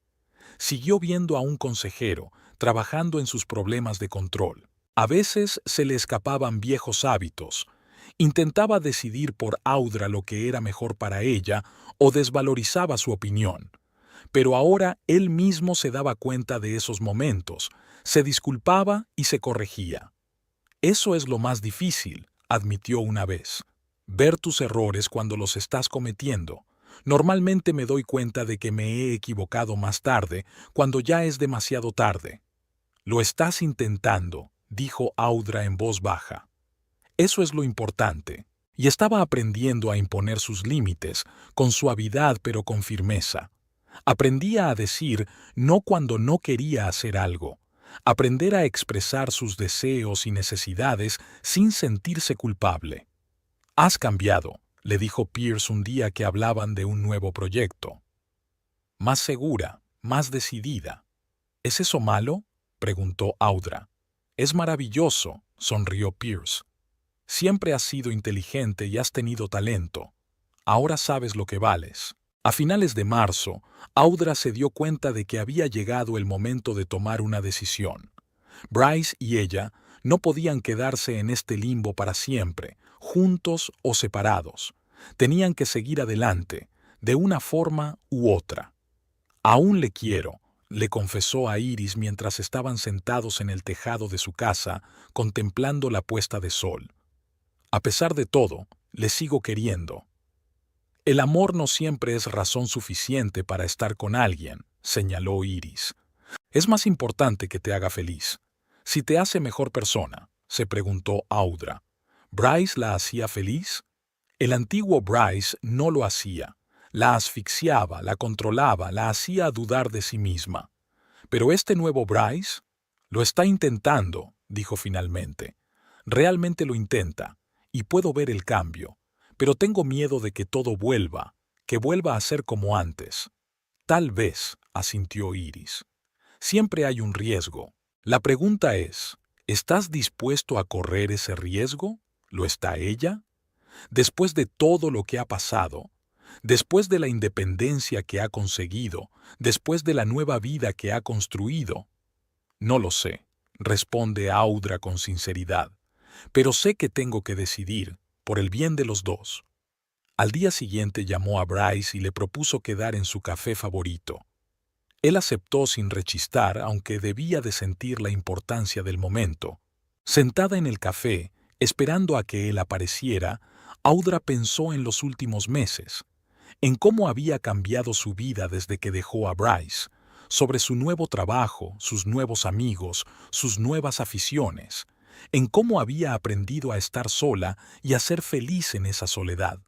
Siguió viendo a un consejero, trabajando en sus problemas de control. A veces se le escapaban viejos hábitos. Intentaba decidir por Audra lo que era mejor para ella o desvalorizaba su opinión. Pero ahora él mismo se daba cuenta de esos momentos, se disculpaba y se corregía. «Eso es lo más difícil», admitió una vez. «Ver tus errores cuando los estás cometiendo. Normalmente me doy cuenta de que me he equivocado más tarde, cuando ya es demasiado tarde». «Lo estás intentando», dijo Audra en voz baja. «Eso es lo importante». Y estaba aprendiendo a imponer sus límites, con suavidad pero con firmeza. Aprendía a decir no cuando no quería hacer algo. Aprender a expresar sus deseos y necesidades sin sentirse culpable. Has cambiado, le dijo Pierce un día que hablaban de un nuevo proyecto. Más segura, más decidida. ¿Es eso malo?, preguntó Audra. Es maravilloso, sonrió Pierce. Siempre has sido inteligente y has tenido talento. Ahora sabes lo que vales. A finales de marzo, Audra se dio cuenta de que había llegado el momento de tomar una decisión. Bryce y ella no podían quedarse en este limbo para siempre, juntos o separados. Tenían que seguir adelante, de una forma u otra. Aún le quiero, le confesó a Iris mientras estaban sentados en el tejado de su casa, contemplando la puesta de sol. A pesar de todo, le sigo queriendo. El amor no siempre es razón suficiente para estar con alguien, señaló Iris. Es más importante que te haga feliz. Si te hace mejor persona, se preguntó Audra. ¿Bryce la hacía feliz? El antiguo Bryce no lo hacía. La asfixiaba, la controlaba, la hacía dudar de sí misma. Pero este nuevo Bryce lo está intentando, dijo finalmente. Realmente lo intenta, y puedo ver el cambio. Pero tengo miedo de que todo vuelva, que vuelva a ser como antes. Tal vez, asintió Iris. Siempre hay un riesgo. La pregunta es, ¿estás dispuesto a correr ese riesgo? ¿Lo está ella? Después de todo lo que ha pasado, después de la independencia que ha conseguido, después de la nueva vida que ha construido. No lo sé, responde Audra con sinceridad, pero sé que tengo que decidir, por el bien de los dos. Al día siguiente llamó a Bryce y le propuso quedar en su café favorito. Él aceptó sin rechistar, aunque debía de sentir la importancia del momento. Sentada en el café, esperando a que él apareciera, Audra pensó en los últimos meses, en cómo había cambiado su vida desde que dejó a Bryce, sobre su nuevo trabajo, sus nuevos amigos, sus nuevas aficiones, en cómo había aprendido a estar sola y a ser feliz en esa soledad.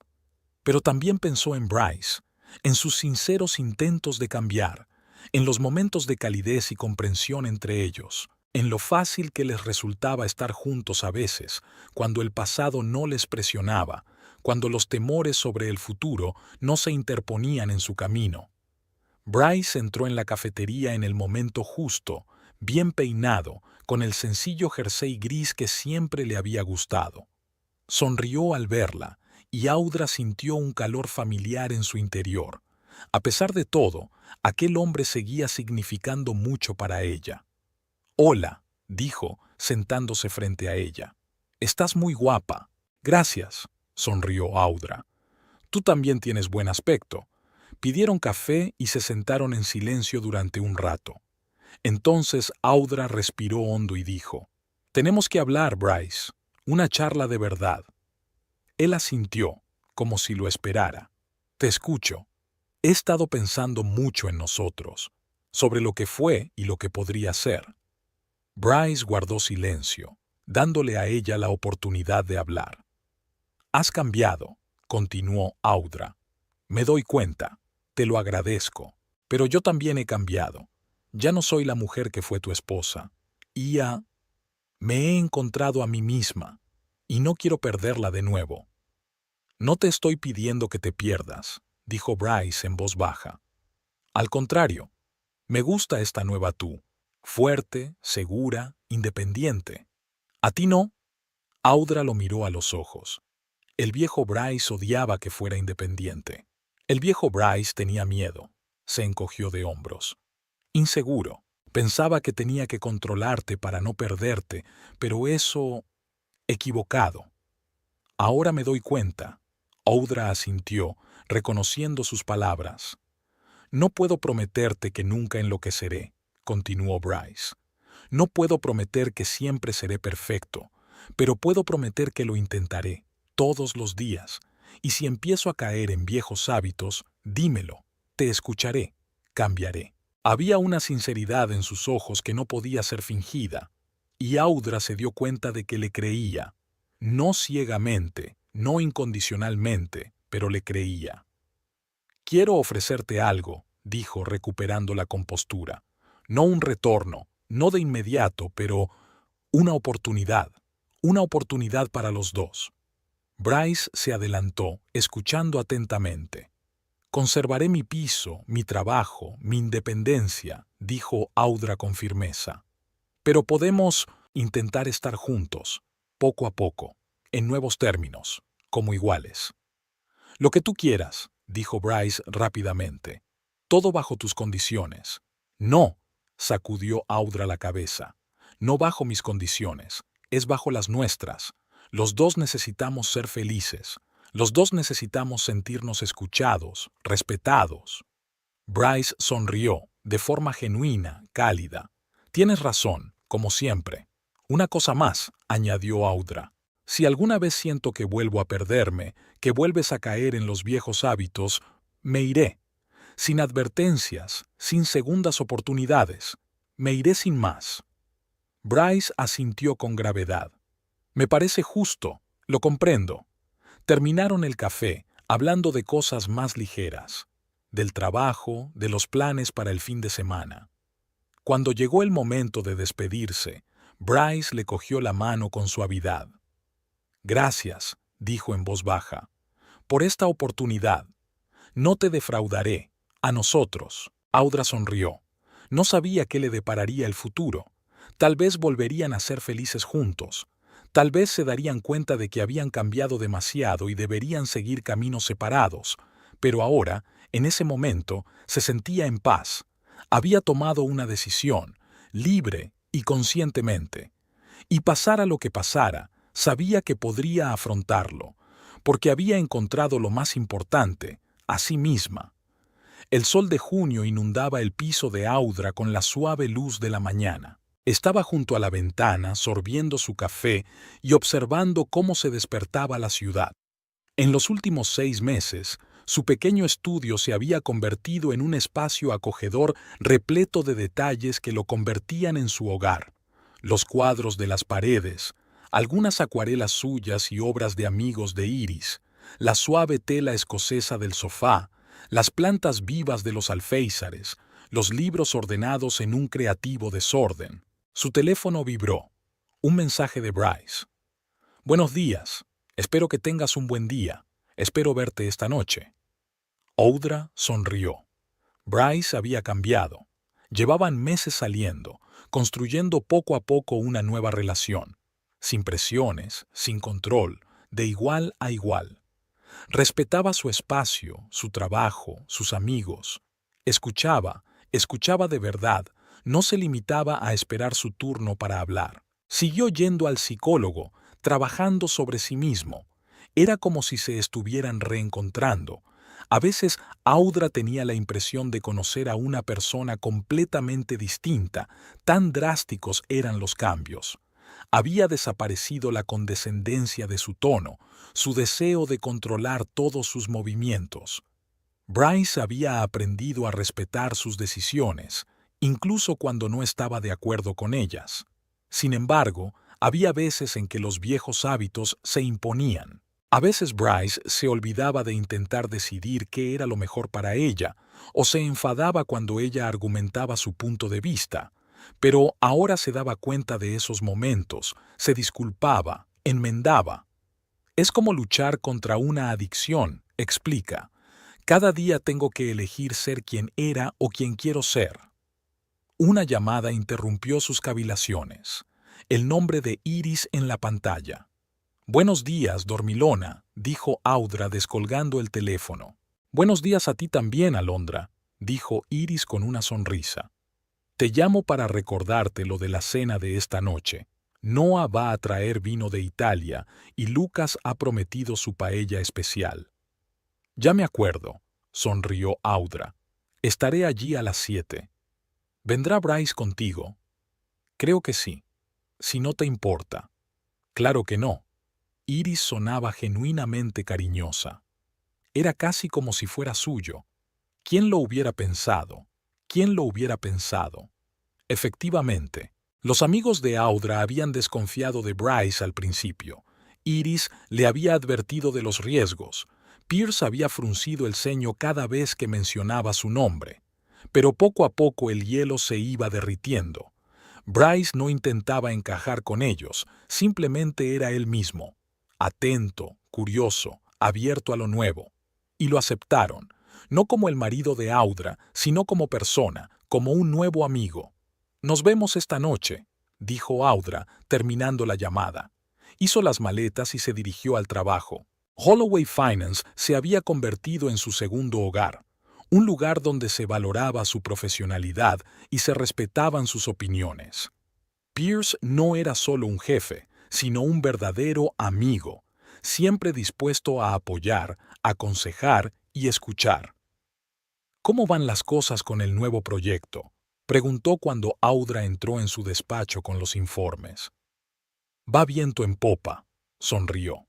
Pero también pensó en Bryce, en sus sinceros intentos de cambiar, en los momentos de calidez y comprensión entre ellos, en lo fácil que les resultaba estar juntos a veces, cuando el pasado no les presionaba, cuando los temores sobre el futuro no se interponían en su camino. Bryce entró en la cafetería en el momento justo, bien peinado, con el sencillo jersey gris que siempre le había gustado. Sonrió al verla, y Audra sintió un calor familiar en su interior. A pesar de todo, aquel hombre seguía significando mucho para ella. «Hola», dijo, sentándose frente a ella. «Estás muy guapa». «Gracias», sonrió Audra. «Tú también tienes buen aspecto». Pidieron café y se sentaron en silencio durante un rato. Entonces Audra respiró hondo y dijo, «Tenemos que hablar, Bryce. Una charla de verdad». Él asintió, como si lo esperara. «Te escucho. He estado pensando mucho en nosotros, sobre lo que fue y lo que podría ser». Bryce guardó silencio, dándole a ella la oportunidad de hablar. «Has cambiado», continuó Audra. «Me doy cuenta. Te lo agradezco. Pero yo también he cambiado. Ya no soy la mujer que fue tu esposa. Me he encontrado a mí misma, y no quiero perderla de nuevo». «No te estoy pidiendo que te pierdas», dijo Bryce en voz baja. «Al contrario, me gusta esta nueva tú, fuerte, segura, independiente». «¿A ti no?». Audra lo miró a los ojos. El viejo Bryce odiaba que fuera independiente. El viejo Bryce tenía miedo. Se encogió de hombros. Inseguro. Pensaba que tenía que controlarte para no perderte, pero eso... equivocado. «Ahora me doy cuenta». Audra asintió, reconociendo sus palabras. «No puedo prometerte que nunca enloqueceré», continuó Bryce. «No puedo prometer que siempre seré perfecto, pero puedo prometer que lo intentaré, todos los días. Y si empiezo a caer en viejos hábitos, dímelo, te escucharé, cambiaré». Había una sinceridad en sus ojos que no podía ser fingida, y Audra se dio cuenta de que le creía. No ciegamente, no incondicionalmente, pero le creía. «Quiero ofrecerte algo», dijo recuperando la compostura. No un retorno, no de inmediato, pero una oportunidad para los dos. Bryce se adelantó, escuchando atentamente. Conservaré mi piso, mi trabajo, mi independencia, dijo Audra con firmeza. Pero podemos intentar estar juntos, poco a poco, en nuevos términos, como iguales. Lo que tú quieras, dijo Bryce rápidamente. Todo bajo tus condiciones. No, sacudió Audra la cabeza. No bajo mis condiciones, es bajo las nuestras. Los dos necesitamos ser felices. Los dos necesitamos sentirnos escuchados, respetados. Bryce sonrió, de forma genuina, cálida. Tienes razón, como siempre. Una cosa más, añadió Audra. Si alguna vez siento que vuelvo a perderme, que vuelves a caer en los viejos hábitos, me iré. Sin advertencias, sin segundas oportunidades. Me iré sin más. Bryce asintió con gravedad. Me parece justo, lo comprendo. Terminaron el café, hablando de cosas más ligeras, del trabajo, de los planes para el fin de semana. Cuando llegó el momento de despedirse, Bryce le cogió la mano con suavidad. Gracias, dijo en voz baja, por esta oportunidad. No te defraudaré. A nosotros. Audra sonrió. No sabía qué le depararía el futuro. Tal vez volverían a ser felices juntos. Tal vez se darían cuenta de que habían cambiado demasiado y deberían seguir caminos separados. Pero ahora, en ese momento, se sentía en paz. Había tomado una decisión, libre y conscientemente. Y pasara lo que pasara, sabía que podría afrontarlo, porque había encontrado lo más importante, a sí misma. El sol de junio inundaba el piso de Audra con la suave luz de la mañana. Estaba junto a la ventana, sorbiendo su café y observando cómo se despertaba la ciudad. En los últimos 6 meses, su pequeño estudio se había convertido en un espacio acogedor repleto de detalles que lo convertían en su hogar. Los cuadros de las paredes, algunas acuarelas suyas y obras de amigos de Iris, la suave tela escocesa del sofá, las plantas vivas de los alféizares, los libros ordenados en un creativo desorden. Su teléfono vibró. Un mensaje de Bryce. Buenos días. Espero que tengas un buen día. Espero verte esta noche. Audra sonrió. Bryce había cambiado. Llevaban meses saliendo, construyendo poco a poco una nueva relación. Sin presiones, sin control, de igual a igual. Respetaba su espacio, su trabajo, sus amigos. Escuchaba de verdad, no se limitaba a esperar su turno para hablar. Siguió yendo al psicólogo, trabajando sobre sí mismo. Era como si se estuvieran reencontrando. A veces Audra tenía la impresión de conocer a una persona completamente distinta, tan drásticos eran los cambios. Había desaparecido la condescendencia de su tono, su deseo de controlar todos sus movimientos. Bryce había aprendido a respetar sus decisiones, incluso cuando no estaba de acuerdo con ellas. Sin embargo, había veces en que los viejos hábitos se imponían. A veces Bryce se olvidaba de intentar decidir qué era lo mejor para ella, o se enfadaba cuando ella argumentaba su punto de vista. Pero ahora se daba cuenta de esos momentos, se disculpaba, enmendaba. Es como luchar contra una adicción, explica. Cada día tengo que elegir ser quien era o quien quiero ser. Una llamada interrumpió sus cavilaciones. El nombre de Iris en la pantalla. Buenos días, dormilona, dijo Audra descolgando el teléfono. Buenos días a ti también, Alondra, dijo Iris con una sonrisa. Te llamo para recordarte lo de la cena de esta noche. Noah va a traer vino de Italia y Lucas ha prometido su paella especial. Ya me acuerdo, sonrió Audra. Estaré allí a las 7. ¿Vendrá Bryce contigo? Creo que sí. Si no te importa. Claro que no. Iris sonaba genuinamente cariñosa. Era casi como si fuera suyo. ¿Quién lo hubiera pensado? ¿Quién lo hubiera pensado? Efectivamente, los amigos de Audra habían desconfiado de Bryce al principio. Iris le había advertido de los riesgos. Pierce había fruncido el ceño cada vez que mencionaba su nombre. Pero poco a poco el hielo se iba derritiendo. Bryce no intentaba encajar con ellos, simplemente era él mismo, atento, curioso, abierto a lo nuevo. Y lo aceptaron, no como el marido de Audra, sino como persona, como un nuevo amigo. «Nos vemos esta noche», dijo Audra, terminando la llamada. Hizo las maletas y se dirigió al trabajo. Holloway Finance se había convertido en su segundo hogar, un lugar donde se valoraba su profesionalidad y se respetaban sus opiniones. Pierce no era solo un jefe, sino un verdadero amigo, siempre dispuesto a apoyar, aconsejar y escuchar. «¿Cómo van las cosas con el nuevo proyecto?», preguntó cuando Audra entró en su despacho con los informes. «Va viento en popa», sonrió.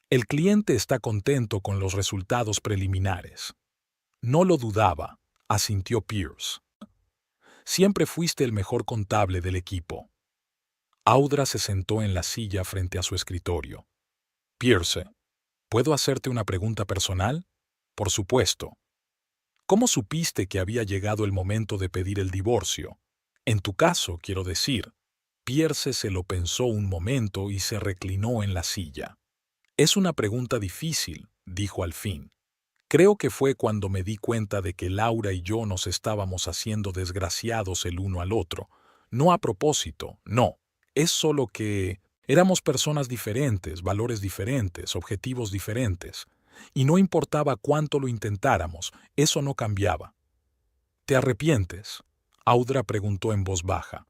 «El cliente está contento con los resultados preliminares». «No lo dudaba», asintió Pierce. «Siempre fuiste el mejor contable del equipo». Audra se sentó en la silla frente a su escritorio. «Pierce, ¿puedo hacerte una pregunta personal?». «Por supuesto». «¿Cómo supiste que había llegado el momento de pedir el divorcio? En tu caso, quiero decir». Pierce se lo pensó un momento y se reclinó en la silla. «Es una pregunta difícil», dijo al fin. «Creo que fue cuando me di cuenta de que Laura y yo nos estábamos haciendo desgraciados el uno al otro. No a propósito, no. Es solo que éramos personas diferentes, valores diferentes, objetivos diferentes. Y no importaba cuánto lo intentáramos, eso no cambiaba». «¿Te arrepientes?», Audra preguntó en voz baja.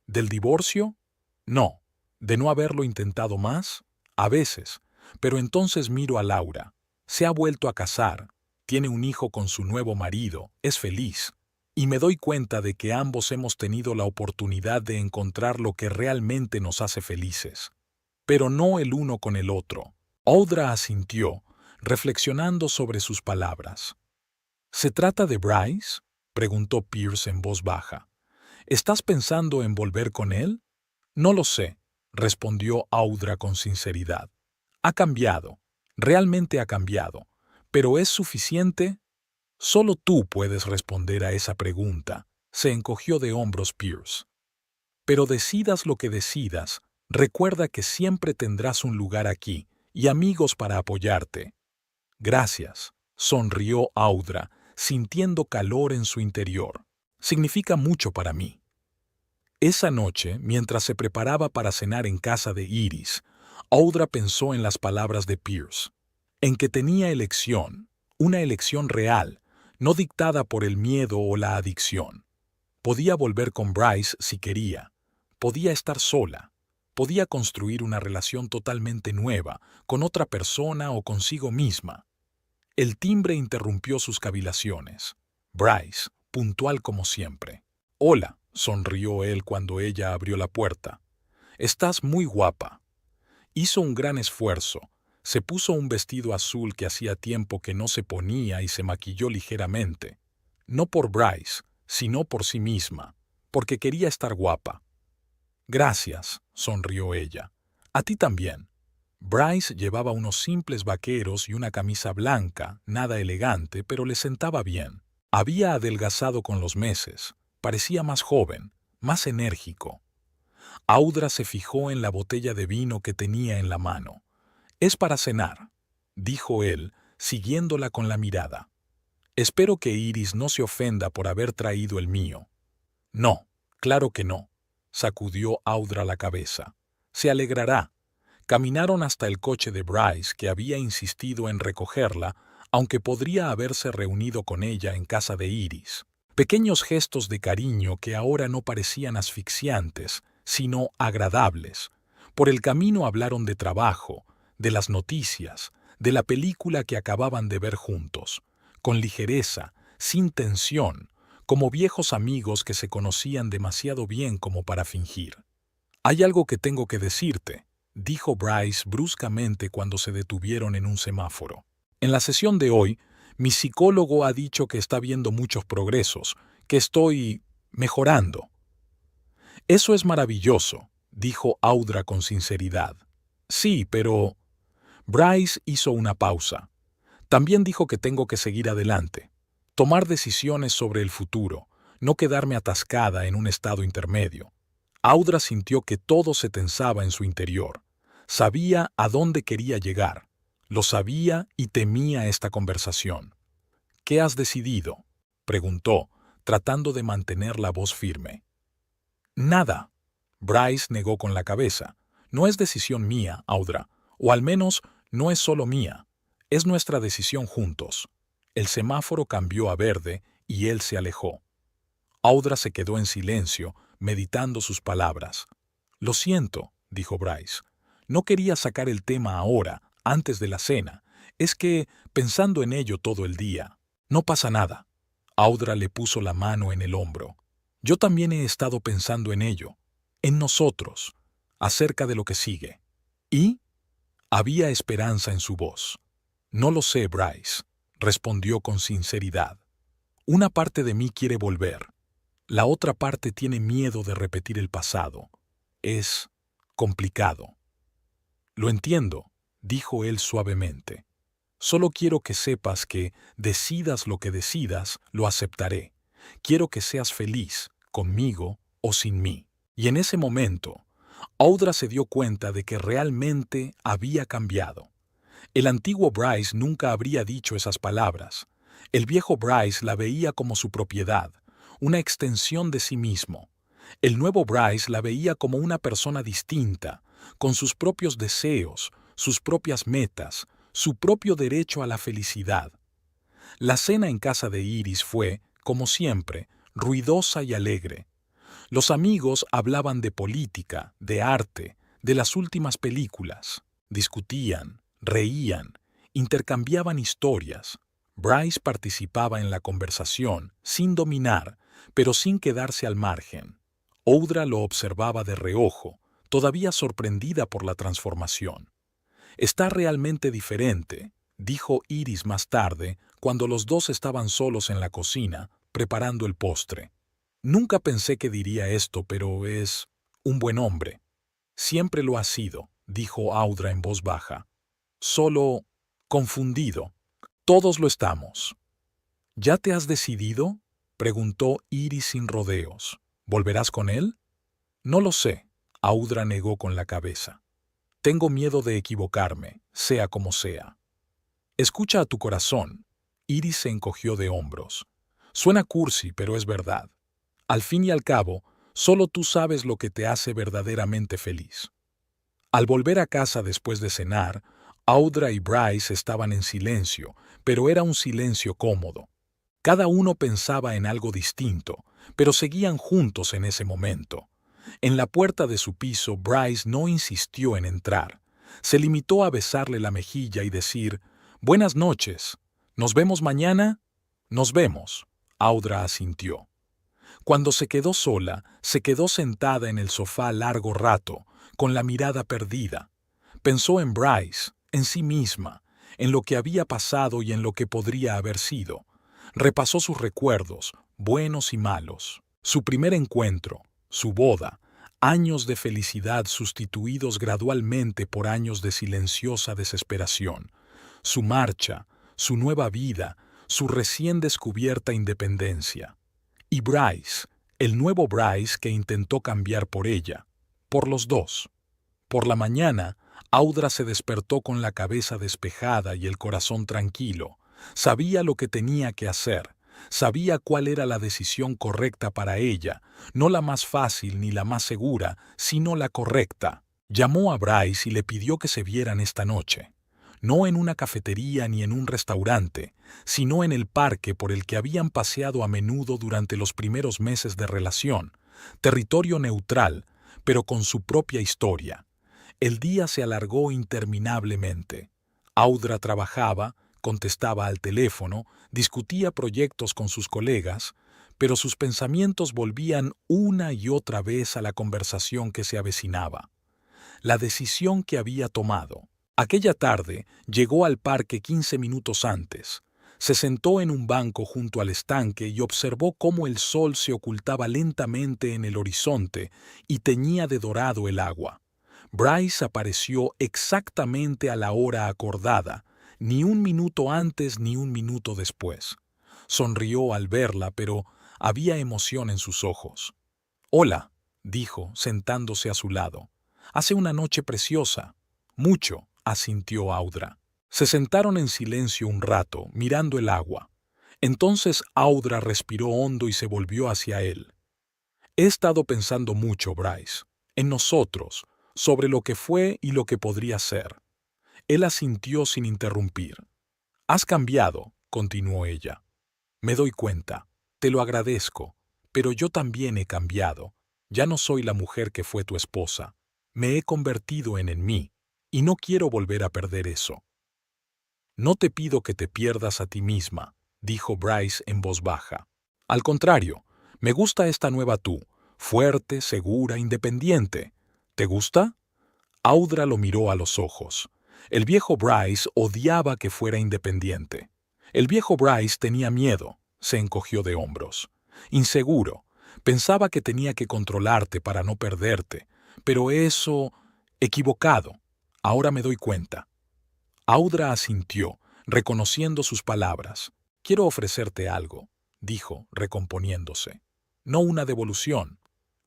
«¿Del divorcio? No. ¿De no haberlo intentado más? A veces. Pero entonces miro a Laura. Se ha vuelto a casar, tiene un hijo con su nuevo marido, es feliz. Y me doy cuenta de que ambos hemos tenido la oportunidad de encontrar lo que realmente nos hace felices. Pero no el uno con el otro». Audra asintió, reflexionando sobre sus palabras. «¿Se trata de Bryce?», preguntó Pierce en voz baja. «¿Estás pensando en volver con él?». «No lo sé», respondió Audra con sinceridad. «Ha cambiado, realmente ha cambiado. ¿Pero es suficiente?». «Solo tú puedes responder a esa pregunta», se encogió de hombros Pierce. «Pero decidas lo que decidas, recuerda que siempre tendrás un lugar aquí y amigos para apoyarte». «Gracias», sonrió Audra, sintiendo calor en su interior. «Significa mucho para mí». Esa noche, mientras se preparaba para cenar en casa de Iris, Audra pensó en las palabras de Pierce, en que tenía elección, una elección real, no dictada por el miedo o la adicción. Podía volver con Bryce si quería, podía estar sola, podía construir una relación totalmente nueva, con otra persona o consigo misma. El timbre interrumpió sus cavilaciones. Bryce, puntual como siempre. «Hola», sonrió él cuando ella abrió la puerta. «Estás muy guapa». Hizo un gran esfuerzo. Se puso un vestido azul que hacía tiempo que no se ponía y se maquilló ligeramente. No por Bryce, sino por sí misma, porque quería estar guapa. «Gracias», sonrió ella. «A ti también». Bryce llevaba unos simples vaqueros y una camisa blanca, nada elegante, pero le sentaba bien. Había adelgazado con los meses. Parecía más joven, más enérgico. Audra se fijó en la botella de vino que tenía en la mano. «Es para cenar», dijo él, siguiéndola con la mirada. «Espero que Iris no se ofenda por haber traído el mío». «No, claro que no», sacudió Audra la cabeza. «Se alegrará». Caminaron hasta el coche de Bryce, que había insistido en recogerla, aunque podría haberse reunido con ella en casa de Iris. Pequeños gestos de cariño que ahora no parecían asfixiantes, sino agradables. Por el camino hablaron de trabajo, de las noticias, de la película que acababan de ver juntos, con ligereza, sin tensión, como viejos amigos que se conocían demasiado bien como para fingir. «Hay algo que tengo que decirte», dijo Bryce bruscamente cuando se detuvieron en un semáforo. «En la sesión de hoy, mi psicólogo ha dicho que está viendo muchos progresos, que estoy mejorando». «Eso es maravilloso», dijo Audra con sinceridad. «Sí, pero...». Bryce hizo una pausa. «También dijo que tengo que seguir adelante. Tomar decisiones sobre el futuro, no quedarme atascada en un estado intermedio. Audra sintió que todo se tensaba en su interior. Sabía a dónde quería llegar. Lo sabía y temía esta conversación. ¿Qué has decidido?, preguntó, tratando de mantener la voz firme. Nada. Bryce negó con la cabeza. No es decisión mía, Audra, o al menos no es solo mía. Es nuestra decisión juntos. El semáforo cambió a verde y él se alejó. Audra se quedó en silencio, meditando sus palabras. Lo siento, dijo Bryce. No quería sacar el tema ahora, antes de la cena. Es que, pensando en ello todo el día. No pasa nada. Audra le puso la mano en el hombro. Yo también he estado pensando en ello, en nosotros, acerca de lo que sigue. ¿Y? Había esperanza en su voz. No lo sé, Bryce, respondió con sinceridad. Una parte de mí quiere volver. La otra parte tiene miedo de repetir el pasado. Es complicado. Lo entiendo, dijo él suavemente. Solo quiero que sepas que, decidas lo que decidas, lo aceptaré. Quiero que seas feliz, conmigo o sin mí. Y en ese momento, Audra se dio cuenta de que realmente había cambiado. El antiguo Bryce nunca habría dicho esas palabras. El viejo Bryce la veía como su propiedad, una extensión de sí mismo. El nuevo Bryce la veía como una persona distinta, con sus propios deseos, sus propias metas, su propio derecho a la felicidad. La cena en casa de Iris fue, como siempre, ruidosa y alegre. Los amigos hablaban de política, de arte, de las últimas películas. Discutían, reían, intercambiaban historias. Bryce participaba en la conversación, sin dominar, pero sin quedarse al margen. Audra lo observaba de reojo, todavía sorprendida por la transformación. «Está realmente diferente», dijo Iris más tarde, cuando los dos estaban solos en la cocina, preparando el postre. «Nunca pensé que diría esto, pero es un buen hombre». «Siempre lo ha sido», dijo Audra en voz baja. «Solo confundido. Todos lo estamos». «¿Ya te has decidido?», preguntó Iris sin rodeos. «¿Volverás con él?» «No lo sé», Audra negó con la cabeza. «Tengo miedo de equivocarme, sea como sea». «Escucha a tu corazón». Iris se encogió de hombros. «Suena cursi, pero es verdad. Al fin y al cabo, solo tú sabes lo que te hace verdaderamente feliz». Al volver a casa después de cenar, Audra y Bryce estaban en silencio, pero era un silencio cómodo. Cada uno pensaba en algo distinto, pero seguían juntos en ese momento. En la puerta de su piso, Bryce no insistió en entrar. Se limitó a besarle la mejilla y decir, «Buenas noches. ¿Nos vemos mañana?» «Nos vemos», Audra asintió. Cuando se quedó sola, se quedó sentada en el sofá largo rato, con la mirada perdida. Pensó en Bryce, en sí misma, en lo que había pasado y en lo que podría haber sido. Repasó sus recuerdos, buenos y malos. Su primer encuentro, su boda, años de felicidad sustituidos gradualmente por años de silenciosa desesperación. Su marcha, su nueva vida, su recién descubierta independencia. Y Bryce, el nuevo Bryce que intentó cambiar por ella, por los dos. Por la mañana, Audra se despertó con la cabeza despejada y el corazón tranquilo. Sabía lo que tenía que hacer, sabía cuál era la decisión correcta para ella, no la más fácil ni la más segura, sino la correcta. Llamó a Bryce y le pidió que se vieran esta noche. No en una cafetería ni en un restaurante, sino en el parque por el que habían paseado a menudo durante los primeros meses de relación. Territorio neutral, pero con su propia historia. El día se alargó interminablemente. Audra trabajaba, contestaba al teléfono, discutía proyectos con sus colegas, pero sus pensamientos volvían una y otra vez a la conversación que se avecinaba. La decisión que había tomado. Aquella tarde llegó al parque 15 minutos antes. Se sentó en un banco junto al estanque y observó cómo el sol se ocultaba lentamente en el horizonte y teñía de dorado el agua. Bryce apareció exactamente a la hora acordada, ni un minuto antes ni un minuto después. Sonrió al verla, pero había emoción en sus ojos. «Hola», dijo, sentándose a su lado. «Hace una noche preciosa». «Mucho», asintió Audra. Se sentaron en silencio un rato, mirando el agua. Entonces Audra respiró hondo y se volvió hacia él. «He estado pensando mucho, Bryce, en nosotros, sobre lo que fue y lo que podría ser». Él asintió sin interrumpir. «Has cambiado», continuó ella. «Me doy cuenta. Te lo agradezco. Pero yo también he cambiado. Ya no soy la mujer que fue tu esposa. Me he convertido en mí, y no quiero volver a perder eso». «No te pido que te pierdas a ti misma», dijo Bryce en voz baja. «Al contrario, me gusta esta nueva tú, fuerte, segura, independiente. ¿Te gusta?» Audra lo miró a los ojos. El viejo Bryce odiaba que fuera independiente. El viejo Bryce tenía miedo, se encogió de hombros. Inseguro, pensaba que tenía que controlarte para no perderte, pero eso... equivocado. Ahora me doy cuenta. Audra asintió, reconociendo sus palabras. «Quiero ofrecerte algo», dijo, recomponiéndose. «No una devolución,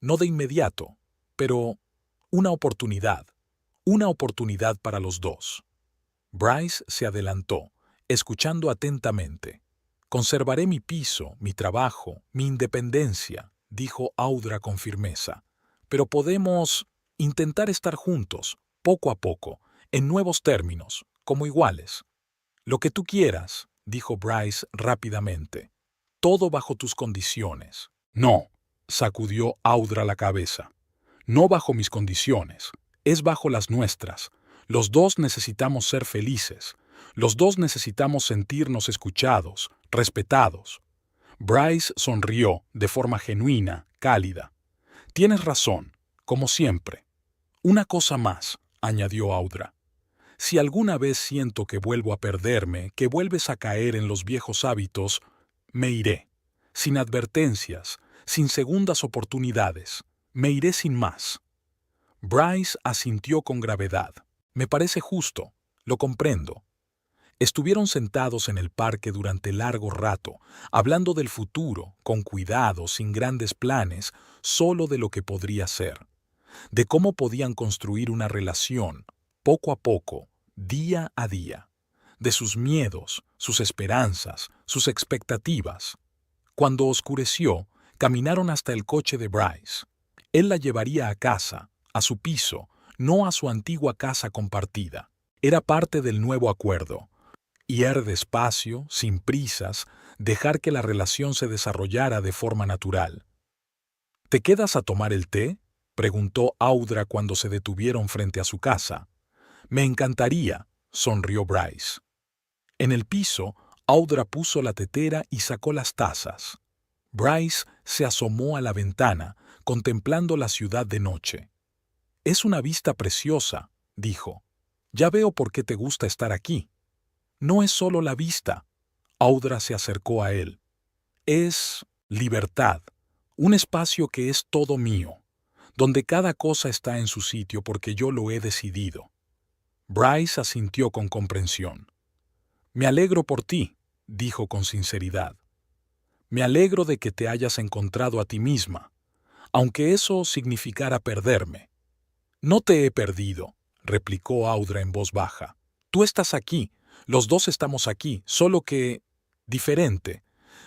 no de inmediato, pero una oportunidad. Una oportunidad para los dos». Bryce se adelantó, escuchando atentamente. «Conservaré mi piso, mi trabajo, mi independencia», dijo Audra con firmeza. «Pero podemos intentar estar juntos, poco a poco, en nuevos términos, como iguales». «Lo que tú quieras», dijo Bryce rápidamente. «Todo bajo tus condiciones». «No», sacudió Audra la cabeza. «No bajo mis condiciones. Es bajo las nuestras. Los dos necesitamos ser felices. Los dos necesitamos sentirnos escuchados, respetados». Bryce sonrió de forma genuina, cálida. «Tienes razón, como siempre». «Una cosa más», añadió Audra. «Si alguna vez siento que vuelvo a perderme, que vuelves a caer en los viejos hábitos, me iré. Sin advertencias, sin segundas oportunidades. Me iré sin más». Bryce asintió con gravedad. «Me parece justo. Lo comprendo». Estuvieron sentados en el parque durante largo rato, hablando del futuro, con cuidado, sin grandes planes, solo de lo que podría ser. De cómo podían construir una relación, poco a poco, día a día. De sus miedos, sus esperanzas, sus expectativas. Cuando oscureció, caminaron hasta el coche de Bryce. Él la llevaría a casa, a su piso, no a su antigua casa compartida. Era parte del nuevo acuerdo. Ir despacio, sin prisas, dejar que la relación se desarrollara de forma natural. «¿Te quedas a tomar el té?», preguntó Audra cuando se detuvieron frente a su casa. «Me encantaría», sonrió Bryce. En el piso, Audra puso la tetera y sacó las tazas. Bryce se asomó a la ventana, contemplando la ciudad de noche. «Es una vista preciosa», dijo. «Ya veo por qué te gusta estar aquí». «No es solo la vista». Audra se acercó a él. «Es libertad, un espacio que es todo mío, donde cada cosa está en su sitio porque yo lo he decidido». Bryce asintió con comprensión. «Me alegro por ti», dijo con sinceridad. «Me alegro de que te hayas encontrado a ti misma, aunque eso significara perderme». «No te he perdido», replicó Audra en voz baja. «Tú estás aquí. Los dos estamos aquí, solo que... diferente».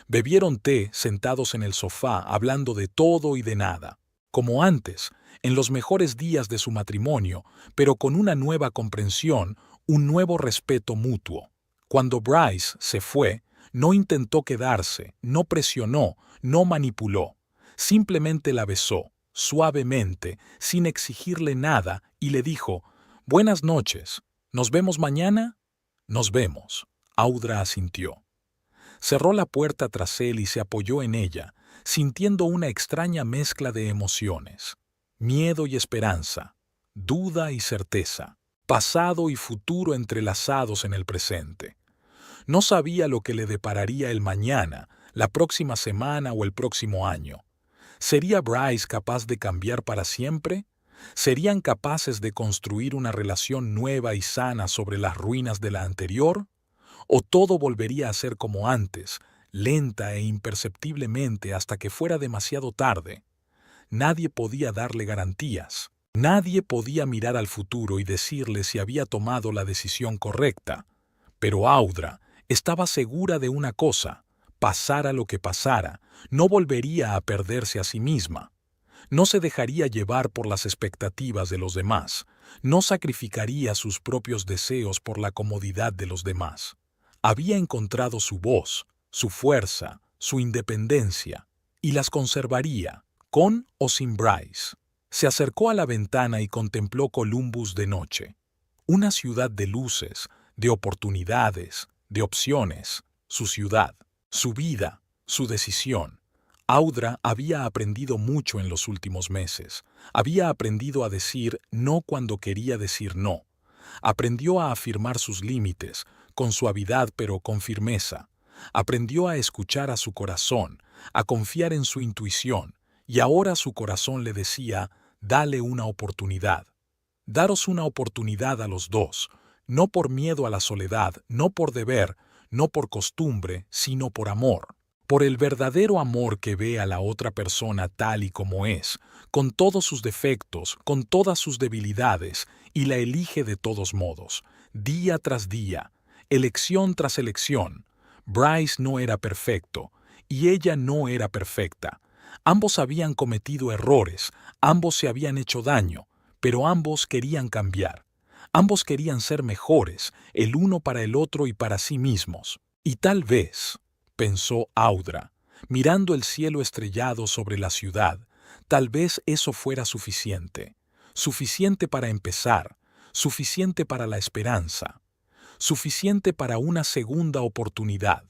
Bebieron té sentados en el sofá, hablando de todo y de nada, como antes, en los mejores días de su matrimonio, pero con una nueva comprensión, un nuevo respeto mutuo. Cuando Bryce se fue, no intentó quedarse, no presionó, no manipuló. Simplemente la besó, suavemente, sin exigirle nada, y le dijo: «Buenas noches. ¿Nos vemos mañana?» «Nos vemos», Audra asintió. Cerró la puerta tras él y se apoyó en ella, sintiendo una extraña mezcla de emociones. Miedo y esperanza, duda y certeza, pasado y futuro entrelazados en el presente. No sabía lo que le depararía el mañana, la próxima semana o el próximo año. ¿Sería Bryce capaz de cambiar para siempre? ¿Serían capaces de construir una relación nueva y sana sobre las ruinas de la anterior? ¿O todo volvería a ser como antes, lenta e imperceptiblemente hasta que fuera demasiado tarde. Nadie podía darle garantías. Nadie podía mirar al futuro y decirle si había tomado la decisión correcta. Pero Audra estaba segura de una cosa: pasara lo que pasara, no volvería a perderse a sí misma. No se dejaría llevar por las expectativas de los demás. No sacrificaría sus propios deseos por la comodidad de los demás. Había encontrado su voz, su fuerza, su independencia, y las conservaría, con o sin Bryce. Se acercó a la ventana y contempló Columbus de noche. Una ciudad de luces, de oportunidades, de opciones, su ciudad, su vida, su decisión. Audra había aprendido mucho en los últimos meses. Había aprendido a decir no cuando quería decir no. Aprendió a afirmar sus límites, con suavidad pero con firmeza. Aprendió a escuchar a su corazón, a confiar en su intuición, y ahora su corazón le decía: dale una oportunidad. Daros una oportunidad a los dos, no por miedo a la soledad, no por deber, no por costumbre, sino por amor. Por el verdadero amor que ve a la otra persona tal y como es, con todos sus defectos, con todas sus debilidades, y la elige de todos modos, día tras día, elección tras elección. Bryce no era perfecto, y ella no era perfecta. Ambos habían cometido errores, ambos se habían hecho daño, pero ambos querían cambiar. Ambos querían ser mejores, el uno para el otro y para sí mismos. Y tal vez, pensó Audra, mirando el cielo estrellado sobre la ciudad, tal vez eso fuera suficiente. Suficiente para empezar, suficiente para la esperanza, suficiente para una segunda oportunidad.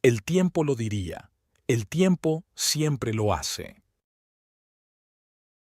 El tiempo lo diría. El tiempo siempre lo hace.